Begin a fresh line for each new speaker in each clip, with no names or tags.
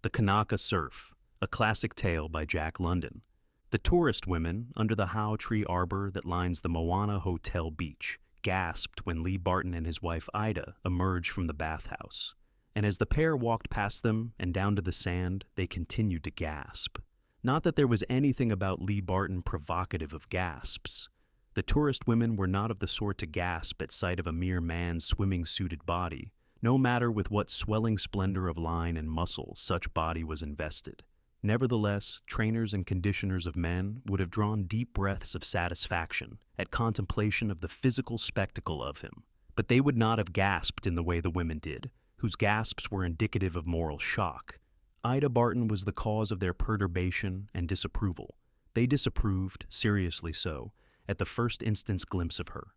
The Kanaka Surf, a classic tale by Jack London. The tourist women, under the hau tree arbor that lines the Moana Hotel beach, gasped when Lee Barton and his wife Ida emerged from the bathhouse. And as the pair walked past them and down to the sand, they continued to gasp. Not that there was anything about Lee Barton provocative of gasps. The tourist women were not of the sort to gasp at sight of a mere man's swimming-suited body, no matter with what swelling splendor of line and muscle such body was invested. Nevertheless, trainers and conditioners of men would have drawn deep breaths of satisfaction at contemplation of the physical spectacle of him. But they would not have gasped in the way the women did, whose gasps were indicative of moral shock. Ida Barton was the cause of their perturbation and disapproval. They disapproved, seriously so, at the first instant's glimpse of her.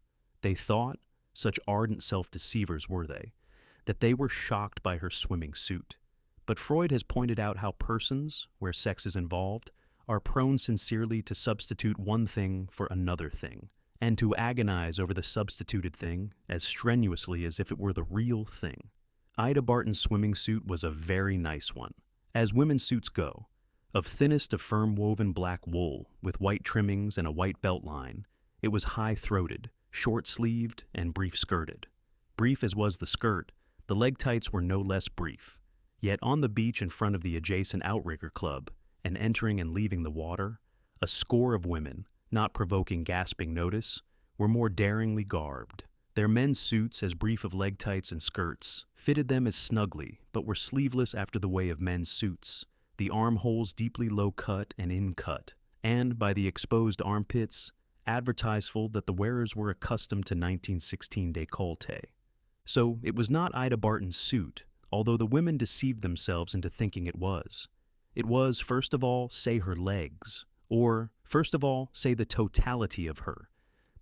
They thought, such ardent self-deceivers were that they were shocked by her swimming suit. But Freud has pointed out how persons, where sex is involved, are prone sincerely to substitute one thing for another thing, and to agonize over the substituted thing as strenuously as if it were the real thing. Ida Barton's swimming suit was a very nice one, as women's suits go, of thinnest of firm-woven black wool with white trimmings and a white belt line. It was high-throated, short-sleeved, and brief-skirted. Brief as was the skirt, the leg tights were no less brief. Yet on the beach in front of the adjacent outrigger club, and entering and leaving the water, a score of women, not provoking gasping notice, were more daringly garbed. Their men's suits, as brief of leg tights and skirts, fitted them as snugly, but were sleeveless after the way of men's suits, the armholes deeply low-cut and in-cut, and, by the exposed armpits, advertiseful that the wearers were accustomed to 1916 décolleté. So it was not Ida Barton's suit, although the women deceived themselves into thinking it was. It was, first of all, say her legs, or, first of all, say the totality of her,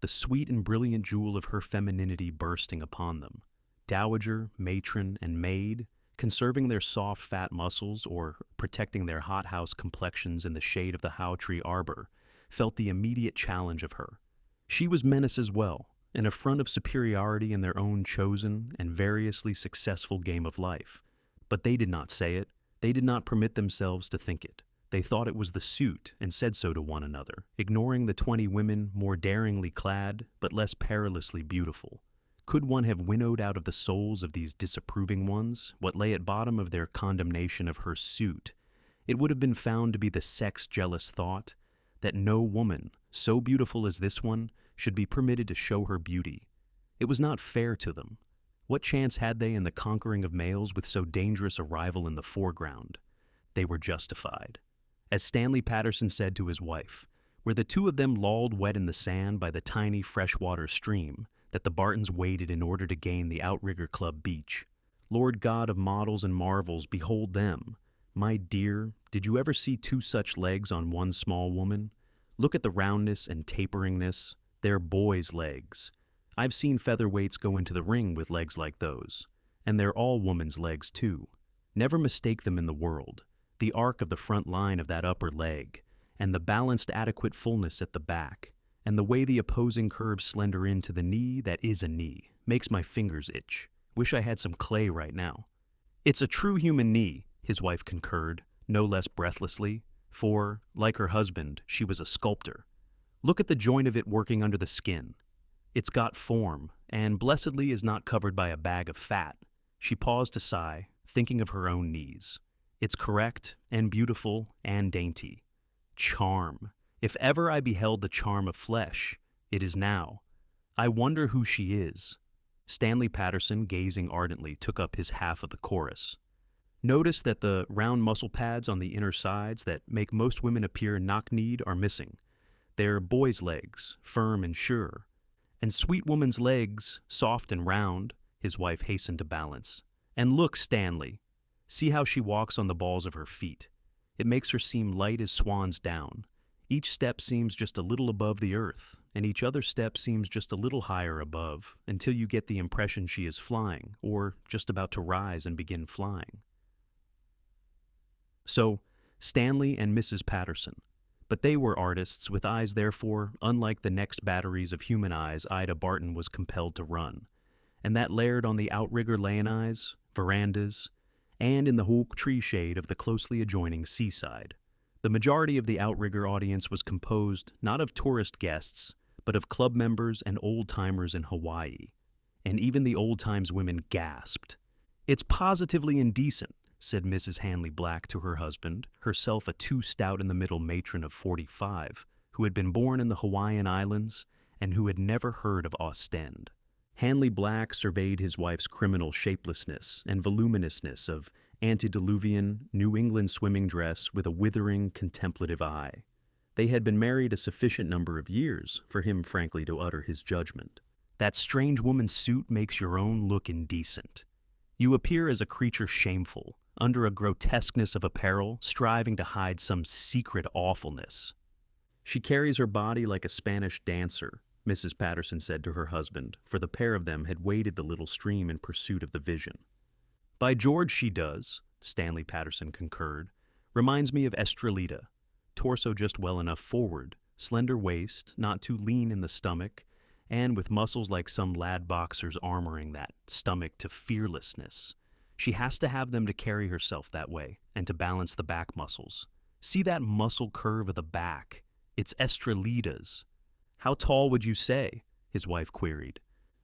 the sweet and brilliant jewel of her femininity bursting upon them. Dowager, matron, and maid, conserving their soft, fat muscles or protecting their hothouse complexions in the shade of the hau tree arbor, felt the immediate challenge of her. She was menace as well, an affront of superiority in their own chosen and variously successful game of life. But they did not say it. They did not permit themselves to think it. They thought it was the suit and said so to one another, ignoring the 20 women more daringly clad but less perilously beautiful. Could one have winnowed out of the souls of these disapproving ones what lay at bottom of their condemnation of her suit, it would have been found to be the sex-jealous thought that no woman, so beautiful as this one, should be permitted to show her beauty. It was not fair to them. What chance had they in the conquering of males with so dangerous a rival in the foreground? They were justified. As Stanley Patterson said to his wife, where the two of them lolled wet in the sand by the tiny freshwater stream that the Bartons waded in order to gain the Outrigger Club beach, Lord God of models and marvels, behold them. My dear, did you ever see two such legs on one small woman? Look at the roundness and taperingness. They're boys' legs. I've seen featherweights go into the ring with legs like those, and they're all women's legs too. Never mistake them in the world. The arc of the front line of that upper leg, and the balanced adequate fullness at the back, and the way the opposing curves slender into the knee that is a knee, makes my fingers itch. Wish I had some clay right now. It's a true human knee, his wife concurred, no less breathlessly, for, like her husband, she was a sculptor. Look at the joint of it working under the skin. It's got form, and blessedly is not covered by a bag of fat. She paused to sigh, thinking of her own knees. It's correct, and beautiful, and dainty. Charm. If ever I beheld the charm of flesh, it is now. I wonder who she is. Stanley Patterson, gazing ardently, took up his half of the chorus. Notice that the round muscle pads on the inner sides that make most women appear knock-kneed are missing. They're boys' legs, firm and sure. And sweet woman's legs, soft and round, his wife hastened to balance. And look, Stanley. See how she walks on the balls of her feet. It makes her seem light as swan's down. Each step seems just a little above the earth, and each other step seems just a little higher above, until you get the impression she is flying, or just about to rise and begin flying. So, Stanley and Mrs. Patterson. But they were artists with eyes, therefore, unlike the next batteries of human eyes Ida Barton was compelled to run, and that layered on the outrigger leonise, verandas, and in the oak tree shade of the closely adjoining seaside. The majority of the outrigger audience was composed not of tourist guests, but of club members and old-timers in Hawaii. And even the old-times women gasped. "It's positively indecent," said Mrs. Hanley Black to her husband, herself a too-stout-in-the-middle matron of 45, who had been born in the Hawaiian Islands and who had never heard of Ostend. Hanley Black surveyed his wife's criminal shapelessness and voluminousness of antediluvian New England swimming dress with a withering, contemplative eye. They had been married a sufficient number of years for him frankly to utter his judgment. "That strange woman's suit makes your own look indecent. You appear as a creature shameful, under a grotesqueness of apparel, striving to hide some secret awfulness." "She carries her body like a Spanish dancer," Mrs. Patterson said to her husband, for the pair of them had waded the little stream in pursuit of the vision. "By George, she does," Stanley Patterson concurred. "Reminds me of Estrelita. Torso just well enough forward, slender waist, not too lean in the stomach, and with muscles like some lad boxer's armoring that stomach to fearlessness. She has to have them to carry herself that way, and to balance the back muscles. See that muscle curve of the back? It's Estrelita's." "How tall would you say?" his wife queried.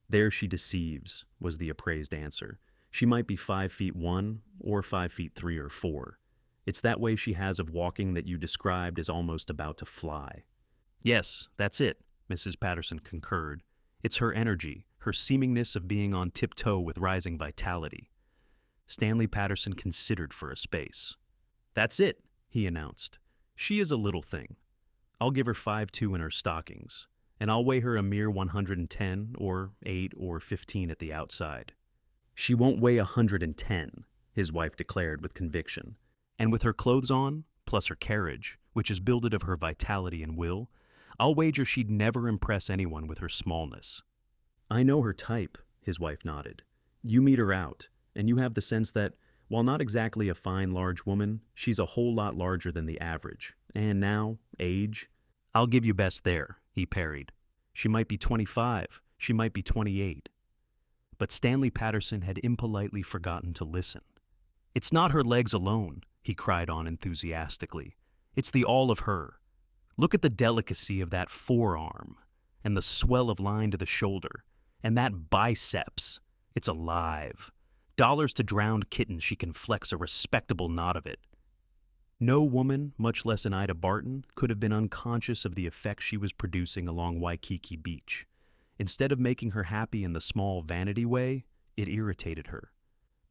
"There she deceives," was the appraised answer. "She might be 5'1" or 5'3" or 4. It's that way she has of walking that you described as almost about to fly." "Yes, that's it," Mrs. Patterson concurred. "It's her energy, her seemingness of being on tiptoe with rising vitality." Stanley Patterson considered for a space. "That's it," he announced. "She is a little thing. I'll give her 5'2" in her stockings, and I'll weigh her a mere 110 or 8 or 15 at the outside." "She won't weigh 110, his wife declared with conviction. "And with her clothes on, plus her carriage, which is builded of her vitality and will, I'll wager she'd never impress anyone with her smallness." "I know her type," his wife nodded. "You meet her out, and you have the sense that, while not exactly a fine large woman, she's a whole lot larger than the average. And now, age—" "I'll give you best there," he parried. "She might be 25, she might be 28. But Stanley Patterson had impolitely forgotten to listen. "It's not her legs alone," he cried on enthusiastically. "It's the all of her. Look at the delicacy of that forearm, and the swell of line to the shoulder, and that biceps. It's alive. Dollars to drowned kittens she can flex a respectable knot of it." No woman, much less an Ida Barton, could have been unconscious of the effect she was producing along Waikiki Beach. Instead of making her happy in the small vanity way, it irritated her.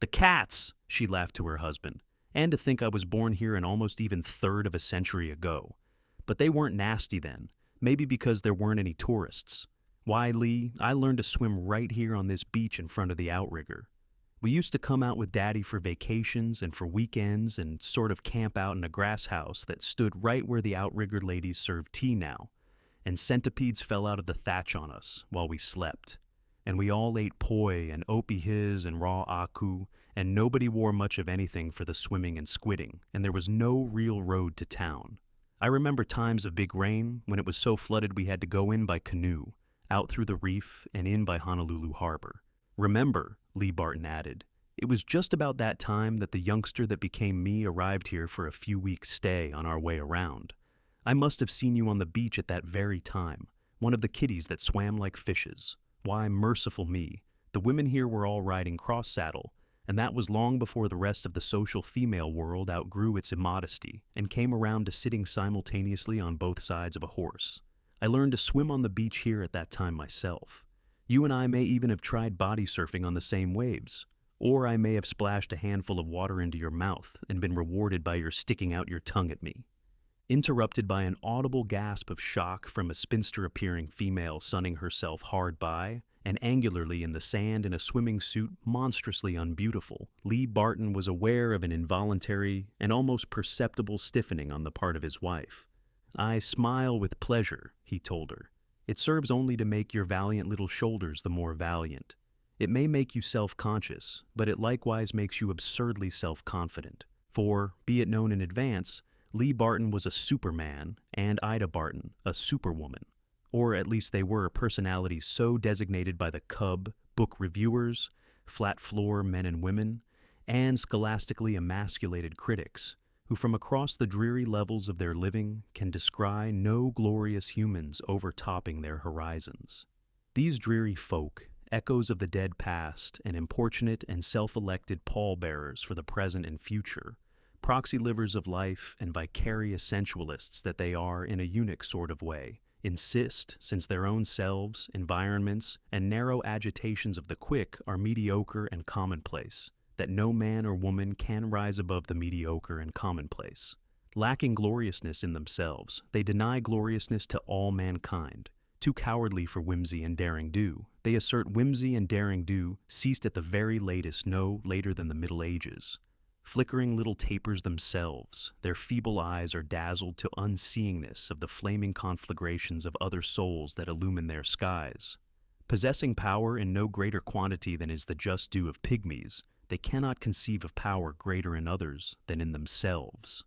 "The cats!" she laughed to her husband. "And to think I was born here an almost even third of a century ago. But they weren't nasty then, maybe because there weren't any tourists. Why, Lee, I learned to swim right here on this beach in front of the outrigger. We used to come out with Daddy for vacations and for weekends and sort of camp out in a grass house that stood right where the outrigger ladies serve tea now, and centipedes fell out of the thatch on us while we slept. And we all ate poi and opihis and raw aku, and nobody wore much of anything for the swimming and squidding, and there was no real road to town. I remember times of big rain when it was so flooded we had to go in by canoe, out through the reef and in by Honolulu Harbor. Remember," Lee Barton added, "it was just about that time that the youngster that became me arrived here for a few weeks' stay on our way around. I must have seen you on the beach at that very time, one of the kiddies that swam like fishes. Why, merciful me, the women here were all riding cross-saddle, and that was long before the rest of the social female world outgrew its immodesty and came around to sitting simultaneously on both sides of a horse. I learned to swim on the beach here at that time myself. You and I may even have tried body surfing on the same waves, or I may have splashed a handful of water into your mouth and been rewarded by your sticking out your tongue at me." Interrupted by an audible gasp of shock from a spinster-appearing female sunning herself hard by, and angularly in the sand in a swimming suit monstrously unbeautiful, Lee Barton was aware of an involuntary and almost perceptible stiffening on the part of his wife. "I smile with pleasure," he told her. "It serves only to make your valiant little shoulders the more valiant. It may make you self-conscious, but it likewise makes you absurdly self-confident. For, be it known in advance, Lee Barton was a superman and Ida Barton a superwoman. Or at least they were personalities so designated by the Cub book reviewers, flat floor men and women, and scholastically emasculated critics, who from across the dreary levels of their living can descry no glorious humans overtopping their horizons. These dreary folk, echoes of the dead past and importunate and self-elected pallbearers for the present and future, proxy livers of life and vicarious sensualists that they are in a eunuch sort of way, insist, since their own selves, environments, and narrow agitations of the quick are mediocre and commonplace, that no man or woman can rise above the mediocre and commonplace. Lacking gloriousness in themselves, they deny gloriousness to all mankind. Too cowardly for whimsy and daring-do, they assert whimsy and daring-do ceased at the very latest no later than the Middle Ages. Flickering little tapers themselves, their feeble eyes are dazzled to unseeingness of the flaming conflagrations of other souls that illumine their skies. Possessing power in no greater quantity than is the just due of pygmies, they cannot conceive of power greater in others than in themselves.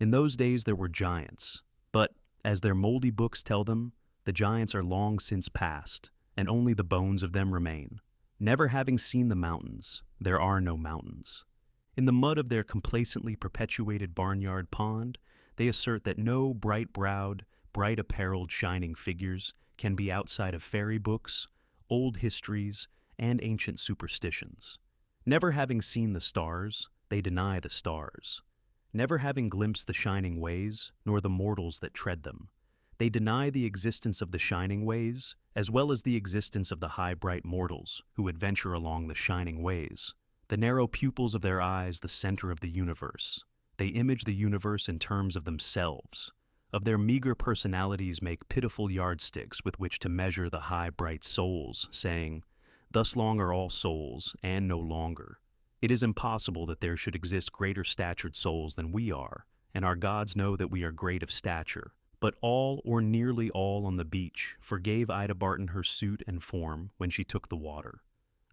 In those days there were giants, but, as their moldy books tell them, the giants are long since past, and only the bones of them remain. Never having seen the mountains, there are no mountains. In the mud of their complacently perpetuated barnyard pond, they assert that no bright-browed, bright-appareled shining figures can be outside of fairy books, old histories, and ancient superstitions. Never having seen the stars, they deny the stars. Never having glimpsed the shining ways, nor the mortals that tread them, they deny the existence of the shining ways, as well as the existence of the high bright mortals who adventure along the shining ways. The narrow pupils of their eyes the center of the universe. They image the universe in terms of themselves. Of their meager personalities make pitiful yardsticks with which to measure the high bright souls, saying, "Thus long are all souls, and no longer. It is impossible that there should exist greater statured souls than we are, and our gods know that we are great of stature." But all or nearly all on the beach forgave Ida Barton her suit and form when she took the water.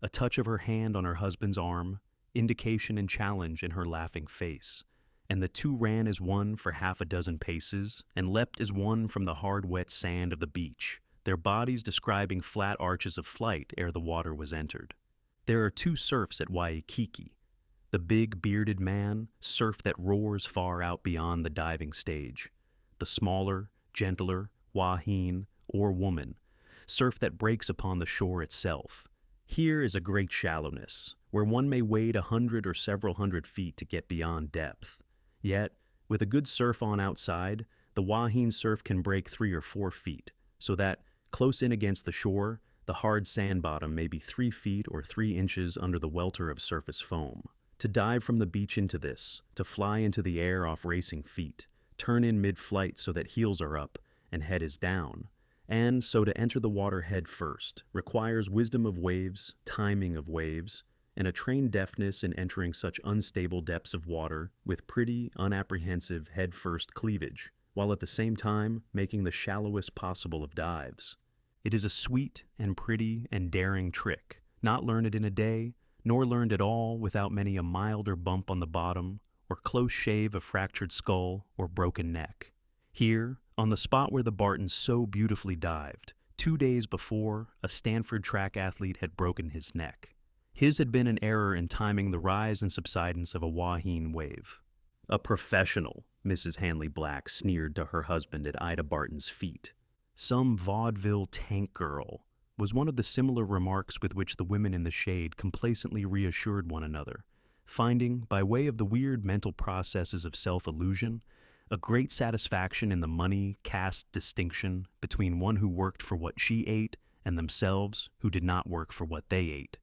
A touch of her hand on her husband's arm, indication and challenge in her laughing face, and the two ran as one for half a dozen paces, and leapt as one from the hard wet sand of the beach, their bodies describing flat arches of flight ere the water was entered. There are two surfs at Waikiki. The big bearded man, surf that roars far out beyond the diving stage. The smaller, gentler, wahine, or woman, surf that breaks upon the shore itself. Here is a great shallowness, where one may wade 100 or several hundred feet to get beyond depth. Yet, with a good surf on outside, the wahine surf can break 3 or 4 feet, so that, close in against the shore, the hard sand bottom may be 3 feet or 3 inches under the welter of surface foam. To dive from the beach into this, to fly into the air off racing feet, turn in mid-flight so that heels are up and head is down, and so to enter the water head first, requires wisdom of waves, timing of waves, and a trained deftness in entering such unstable depths of water with pretty, unapprehensive head-first cleavage, while at the same time making the shallowest possible of dives. It is a sweet and pretty and daring trick, not learned in a day, nor learned at all without many a milder bump on the bottom, or close shave of fractured skull or broken neck. Here, on the spot where the Bartons so beautifully dived, 2 days before, a Stanford track athlete had broken his neck. His had been an error in timing the rise and subsidence of a wahine wave. "A professional," Mrs. Hanley Black sneered to her husband at Ida Barton's feet. "Some vaudeville tank girl," was one of the similar remarks with which the women in the shade complacently reassured one another, finding, by way of the weird mental processes of self-illusion, a great satisfaction in the money caste distinction between one who worked for what she ate and themselves who did not work for what they ate.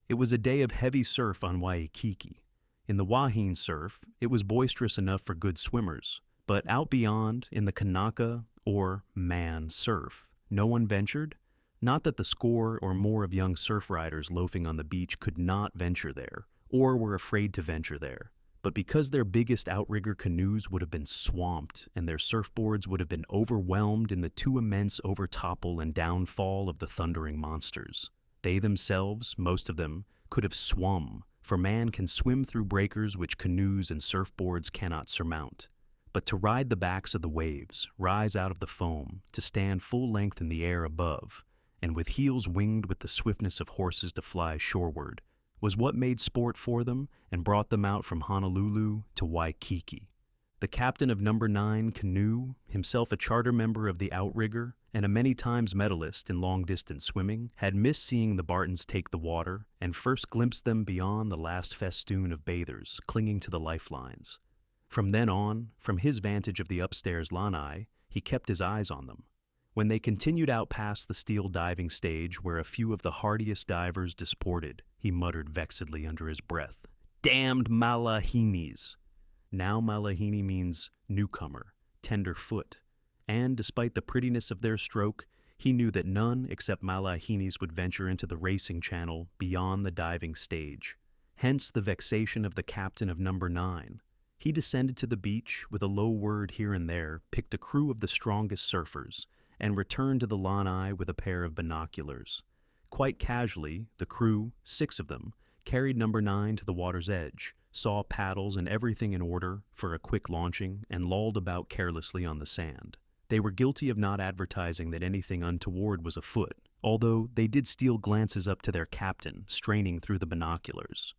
It was a day of heavy surf on Waikiki. In the wahine surf, it was boisterous enough for good swimmers, but out beyond, in the Kanaka, or man surf, no one ventured. Not that the score or more of young surf riders loafing on the beach could not venture there, or were afraid to venture there, but because their biggest outrigger canoes would have been swamped and their surfboards would have been overwhelmed in the too immense overtopple and downfall of the thundering monsters. They themselves, most of them, could have swum, for man can swim through breakers which canoes and surfboards cannot surmount. But to ride the backs of the waves, rise out of the foam, to stand full length in the air above, and with heels winged with the swiftness of horses to fly shoreward, was what made sport for them and brought them out from Honolulu to Waikiki. The captain of number 9 canoe, himself a charter member of the outrigger and a many times medalist in long-distance swimming, had missed seeing the Bartons take the water and first glimpsed them beyond the last festoon of bathers clinging to the lifelines. From then on, from his vantage of the upstairs lanai, he kept his eyes on them. When they continued out past the steel diving stage where a few of the hardiest divers disported, he muttered vexedly under his breath, "Damned malahinis!" Now malahini means newcomer, tenderfoot, and despite the prettiness of their stroke, he knew that none except malahinis would venture into the racing channel beyond the diving stage. Hence the vexation of the captain of number 9. He descended to the beach with a low word here and there, picked a crew of the strongest surfers, and returned to the lanai with a pair of binoculars. Quite casually, the crew, 6 of them, carried number 9 to the water's edge, saw paddles and everything in order for a quick launching, and lolled about carelessly on the sand. They were guilty of not advertising that anything untoward was afoot, although they did steal glances up to their captain, straining through the binoculars.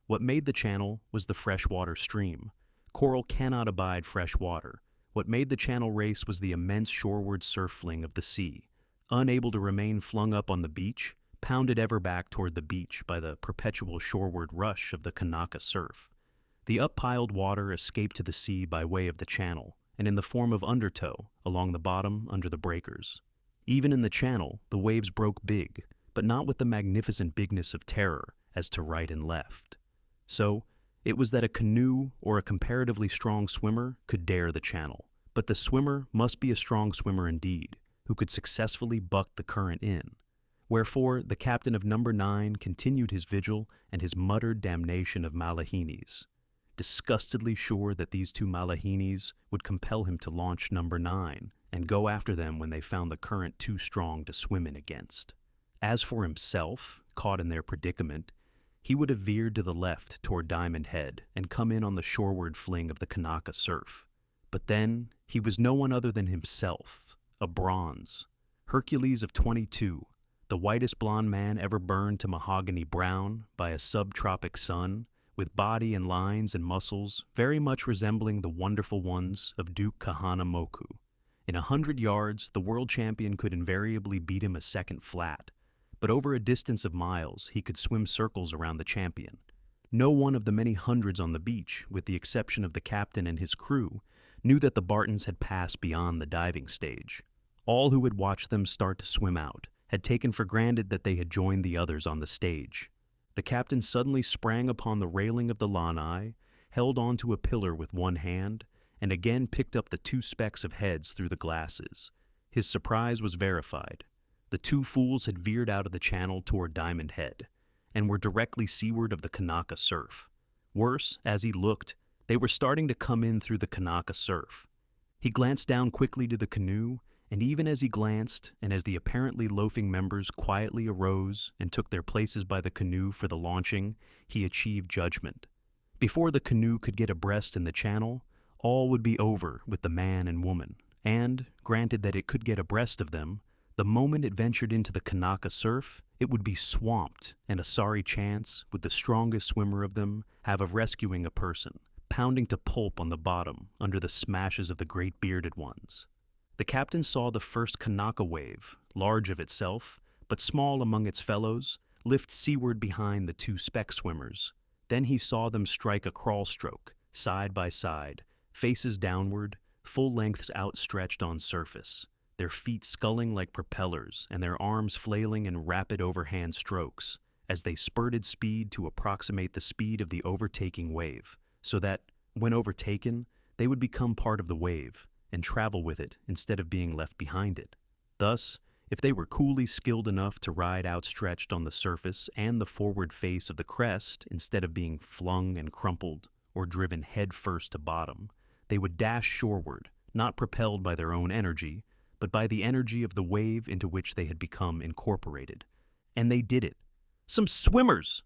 What made the channel was the freshwater stream. Coral cannot abide fresh water. What made the channel race was the immense shoreward surf fling of the sea. Unable to remain flung up on the beach, pounded ever back toward the beach by the perpetual shoreward rush of the Kanaka Surf. The up-piled water escaped to the sea by way of the channel, and in the form of undertow along the bottom under the breakers. Even in the channel, the waves broke big, but not with the magnificent bigness of terror as to right and left. So, it was that a canoe or a comparatively strong swimmer could dare the channel, but the swimmer must be a strong swimmer indeed, who could successfully buck the current in. Wherefore, the captain of number 9 continued his vigil and his muttered damnation of malahinis, disgustedly sure that these 2 malahinis would compel him to launch number 9 and go after them when they found the current too strong to swim in against. As for himself, caught in their predicament, he would have veered to the left toward Diamond Head and come in on the shoreward fling of the Kanaka Surf. But then, he was no one other than himself, a bronze, Hercules of 22, the whitest blonde man ever burned to mahogany brown by a subtropic sun, with body and lines and muscles very much resembling the wonderful ones of Duke Kahanamoku. In 100 yards, the world champion could invariably beat him a second flat, but over a distance of miles, he could swim circles around the champion. No one of the many hundreds on the beach, with the exception of the captain and his crew, knew that the Bartons had passed beyond the diving stage. All who had watched them start to swim out had taken for granted that they had joined the others on the stage. The captain suddenly sprang upon the railing of the lanai, held onto a pillar with one hand, and again picked up the 2 specks of heads through the glasses. His surprise was verified. The 2 fools had veered out of the channel toward Diamond Head, and were directly seaward of the Kanaka Surf. Worse, as he looked, they were starting to come in through the Kanaka Surf. He glanced down quickly to the canoe, and even as he glanced, and as the apparently loafing members quietly arose and took their places by the canoe for the launching, he achieved judgment. Before the canoe could get abreast in the channel, all would be over with the man and woman, and, granted that it could get abreast of them, the moment it ventured into the Kanaka Surf, it would be swamped, and a sorry chance would the strongest swimmer of them have of rescuing a person, pounding to pulp on the bottom under the smashes of the great bearded ones. The captain saw the first Kanaka wave, large of itself, but small among its fellows, lift seaward behind the 2 speck swimmers. Then he saw them strike a crawl stroke, side by side, faces downward, full lengths outstretched on surface, their feet sculling like propellers and their arms flailing in rapid overhand strokes, as they spurted speed to approximate the speed of the overtaking wave, so that, when overtaken, they would become part of the wave and travel with it instead of being left behind it. Thus, if they were coolly skilled enough to ride outstretched on the surface and the forward face of the crest instead of being flung and crumpled or driven head first to bottom, they would dash shoreward, not propelled by their own energy, but by the energy of the wave into which they had become incorporated. And they did it. "Some swimmers!"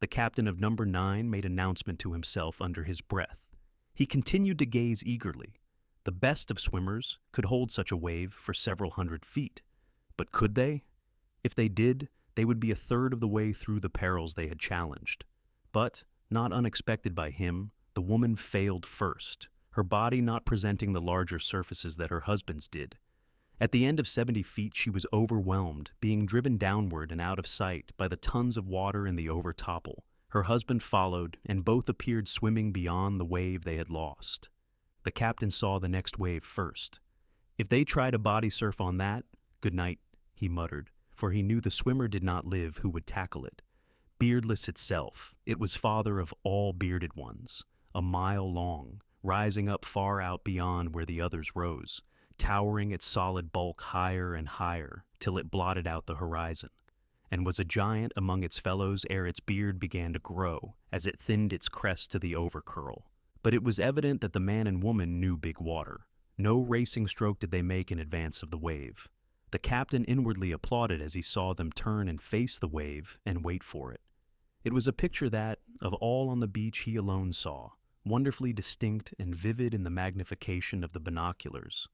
The captain of number 9 made announcement to himself under his breath. He continued to gaze eagerly. The best of swimmers could hold such a wave for several hundred feet. But could they? If they did, They would be a third of the way through the perils they had challenged. But, not unexpected by him, the woman failed first, her body not presenting the larger surfaces that her husband's did. At the end of 70 feet, she was overwhelmed, being driven downward and out of sight by the tons of water in the overtopple. Her husband followed, and both appeared swimming beyond the wave they had lost. The captain saw the next wave first. If they tried a body surf on that, good night, he muttered, for he knew the swimmer did not live who would tackle it. Beardless itself, it was father of all bearded ones, a mile long, rising up far out beyond where the others rose, towering its solid bulk higher and higher till it blotted out the horizon, and was a giant among its fellows ere its beard began to grow as it thinned its crest to the overcurl. But it was evident that the man and woman knew big water. No racing stroke did they make in advance of the wave. The captain inwardly applauded as he saw them turn and face the wave and wait for it. It was a picture that, of all on the beach, he alone saw, wonderfully distinct and vivid in the magnification of the binoculars.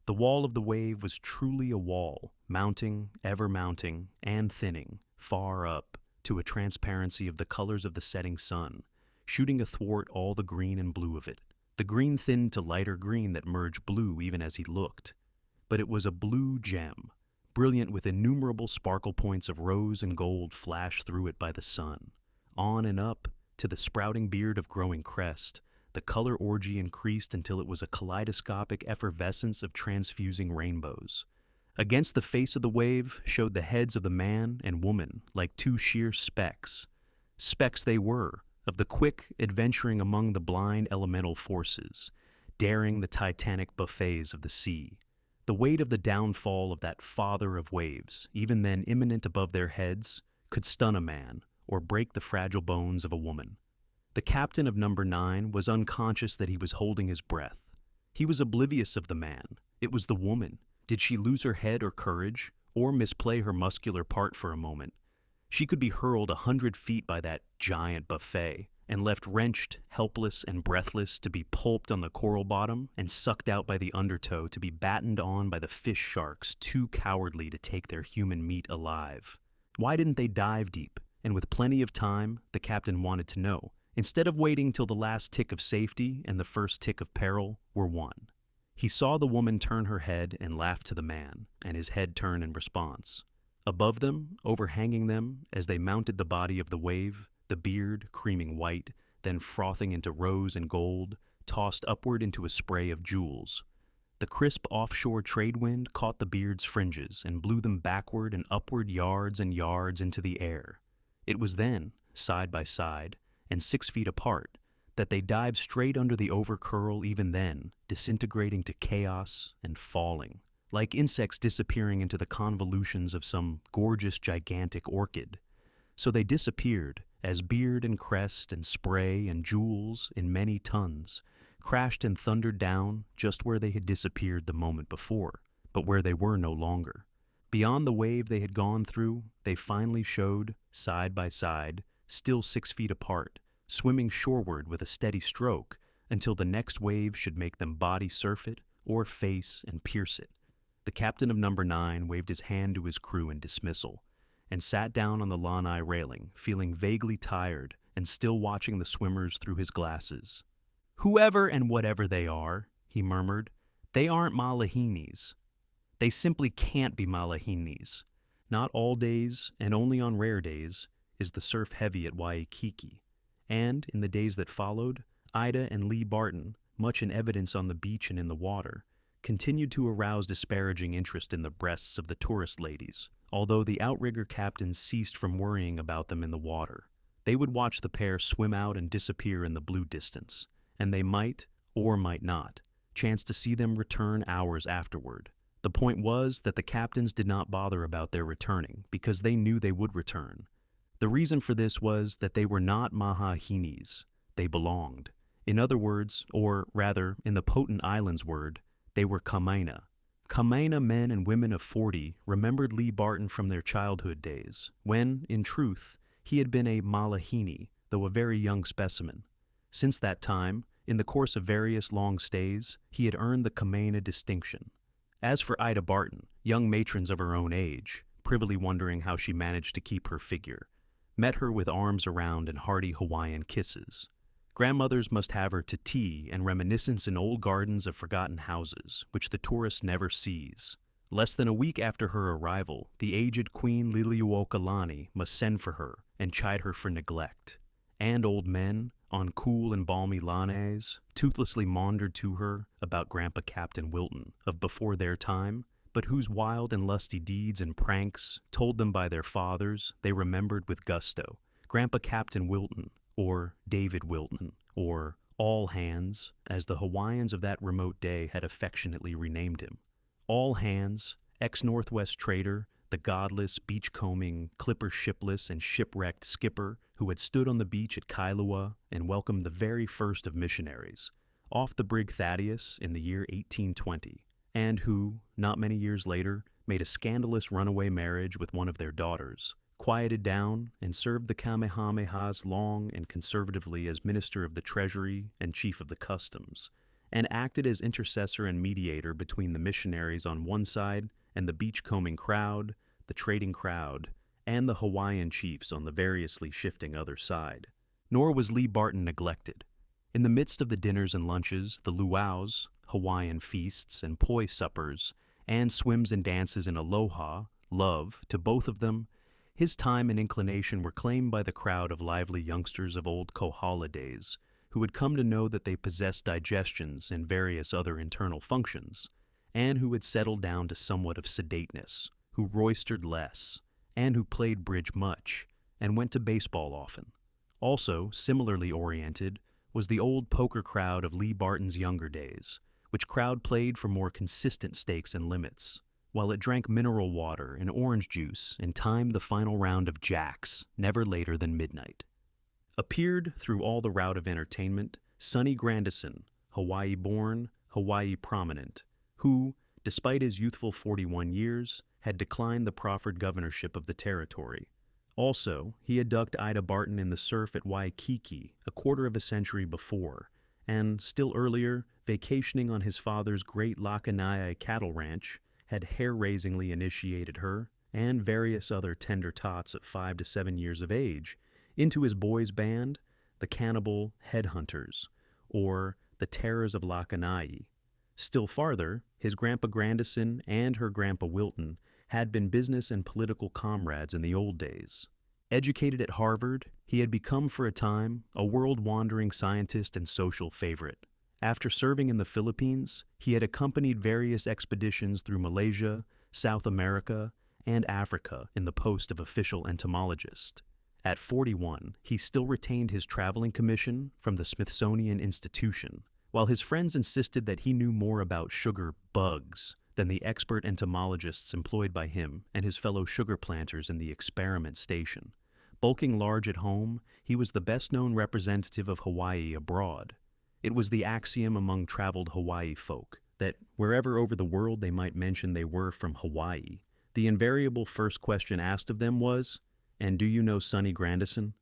The wall of the wave was truly a wall, mounting, ever mounting, and thinning, far up, to a transparency of the colors of the setting sun, shooting athwart all the green and blue of it. The green thinned to lighter green that merged blue even as he looked. But it was a blue gem, brilliant with innumerable sparkle points of rose and gold flashed through it by the sun. On and up, to the sprouting beard of growing crest, the color orgy increased until it was a kaleidoscopic effervescence of transfusing rainbows. Against the face of the wave showed the heads of the man and woman like two sheer specks. Specks they were, of the quick adventuring among the blind elemental forces, daring the titanic buffets of the sea. The weight of the downfall of that father of waves, even then imminent above their heads, could stun a man or break the fragile bones of a woman. The captain of number 9 was unconscious that he was holding his breath. He was oblivious of the man. It was the woman. Did she lose her head or courage, or misplay her muscular part for a moment? She could be hurled 100 feet by that giant buffet, and left wrenched, helpless, and breathless to be pulped on the coral bottom and sucked out by the undertow to be battened on by the fish sharks too cowardly to take their human meat alive. Why didn't they dive deep? And with plenty of time, the captain wanted to know, instead of waiting till the last tick of safety and the first tick of peril were won. He saw the woman turn her head and laugh to the man, and his head turn in response. Above them, overhanging them, as they mounted the body of the wave, the beard, creaming white, then frothing into rose and gold, tossed upward into a spray of jewels. The crisp offshore trade wind caught the beard's fringes and blew them backward and upward yards and yards into the air. It was then, side by side, and 6 feet apart, that they dived straight under the overcurl, even then, disintegrating to chaos and falling, like insects disappearing into the convolutions of some gorgeous gigantic orchid. So they disappeared, as beard and crest and spray and jewels in many tons crashed and thundered down just where they had disappeared the moment before, but where they were no longer. Beyond the wave they had gone through, they finally showed, side by side, still 6 feet apart, swimming shoreward with a steady stroke until the next wave should make them body surf it or face and pierce it. The captain of number 9 waved his hand to his crew in dismissal and sat down on the lanai railing, feeling vaguely tired and still watching the swimmers through his glasses. "Whoever and whatever they are," he murmured, "they aren't malahinis. They simply can't be malahinis. Not all days, and only on rare days, is the surf heavy at Waikiki." And, in the days that followed, Ida and Lee Barton, much in evidence on the beach and in the water, continued to arouse disparaging interest in the breasts of the tourist ladies, although the outrigger captains ceased from worrying about them in the water. They would watch the pair swim out and disappear in the blue distance, and they might, or might not, chance to see them return hours afterward. The point was that the captains did not bother about their returning, because they knew they would return. The reason for this was that they were not mahahinis. They belonged. In other words, or rather, in the Potent Islands word, they were kamaaina. Kamaaina men and women of 40 remembered Lee Barton from their childhood days, when, in truth, he had been a malahini, though a very young specimen. Since that time, in the course of various long stays, he had earned the kamaaina distinction. As for Ida Barton, young matrons of her own age, privily wondering how she managed to keep her figure, met her with arms around and hearty Hawaiian kisses. Grandmothers must have her to tea and reminiscence in old gardens of forgotten houses, which the tourist never sees. Less than a week after her arrival, the aged Queen Liliuokalani must send for her and chide her for neglect. And old men, on cool and balmy lanes, toothlessly maundered to her about Grandpa Captain Wilton of before their time, but whose wild and lusty deeds and pranks, told them by their fathers, they remembered with gusto. Grandpa Captain Wilton, or David Wilton, or All Hands, as the Hawaiians of that remote day had affectionately renamed him. All Hands, ex-Northwest trader, the godless, beachcombing, clipper shipless, and shipwrecked skipper who had stood on the beach at Kailua and welcomed the very first of missionaries, off the brig Thaddeus in the year 1820, and who, not many years later, made a scandalous runaway marriage with one of their daughters, quieted down, and served the Kamehamehas long and conservatively as Minister of the Treasury and Chief of the Customs, and acted as intercessor and mediator between the missionaries on one side and the beachcombing crowd, the trading crowd, and the Hawaiian chiefs on the variously shifting other side. Nor was Lee Barton neglected. In the midst of the dinners and lunches, the luau's, Hawaiian feasts and poi suppers, and swims and dances in aloha, love, to both of them, his time and inclination were claimed by the crowd of lively youngsters of old Kohala days, who had come to know that they possessed digestions and various other internal functions, and who had settled down to somewhat of sedateness, who roistered less, and who played bridge much, and went to baseball often. Also, similarly oriented, was the old poker crowd of Lee Barton's younger days, which crowd played for more consistent stakes and limits, while it drank mineral water and orange juice and timed the final round of jacks, never later than midnight. Appeared through all the rout of entertainment, Sonny Grandison, Hawaii-born, Hawaii prominent, who, despite his youthful 41 years, had declined the proffered governorship of the territory. Also, he had ducked Ida Barton in the surf at Waikiki a quarter of a century before, and, still earlier, vacationing on his father's great Lakanai cattle ranch, had hair-raisingly initiated her, and various other tender tots of 5 to 7 years of age, into his boys' band, the Cannibal Headhunters, or the Terrors of Lakanai. Still farther, his Grandpa Grandison and her Grandpa Wilton had been business and political comrades in the old days. Educated at Harvard, he had become for a time a world-wandering scientist and social favorite. After serving in the Philippines, he had accompanied various expeditions through Malaysia, South America, and Africa in the post of official entomologist. At 41, he still retained his traveling commission from the Smithsonian Institution, while his friends insisted that he knew more about sugar bugs than the expert entomologists employed by him and his fellow sugar planters in the experiment station. Bulking large at home, he was the best-known representative of Hawaii abroad. It was the axiom among traveled Hawaii folk that wherever over the world they might mention they were from Hawaii, the invariable first question asked of them was, "And do you know Sonny Grandison?"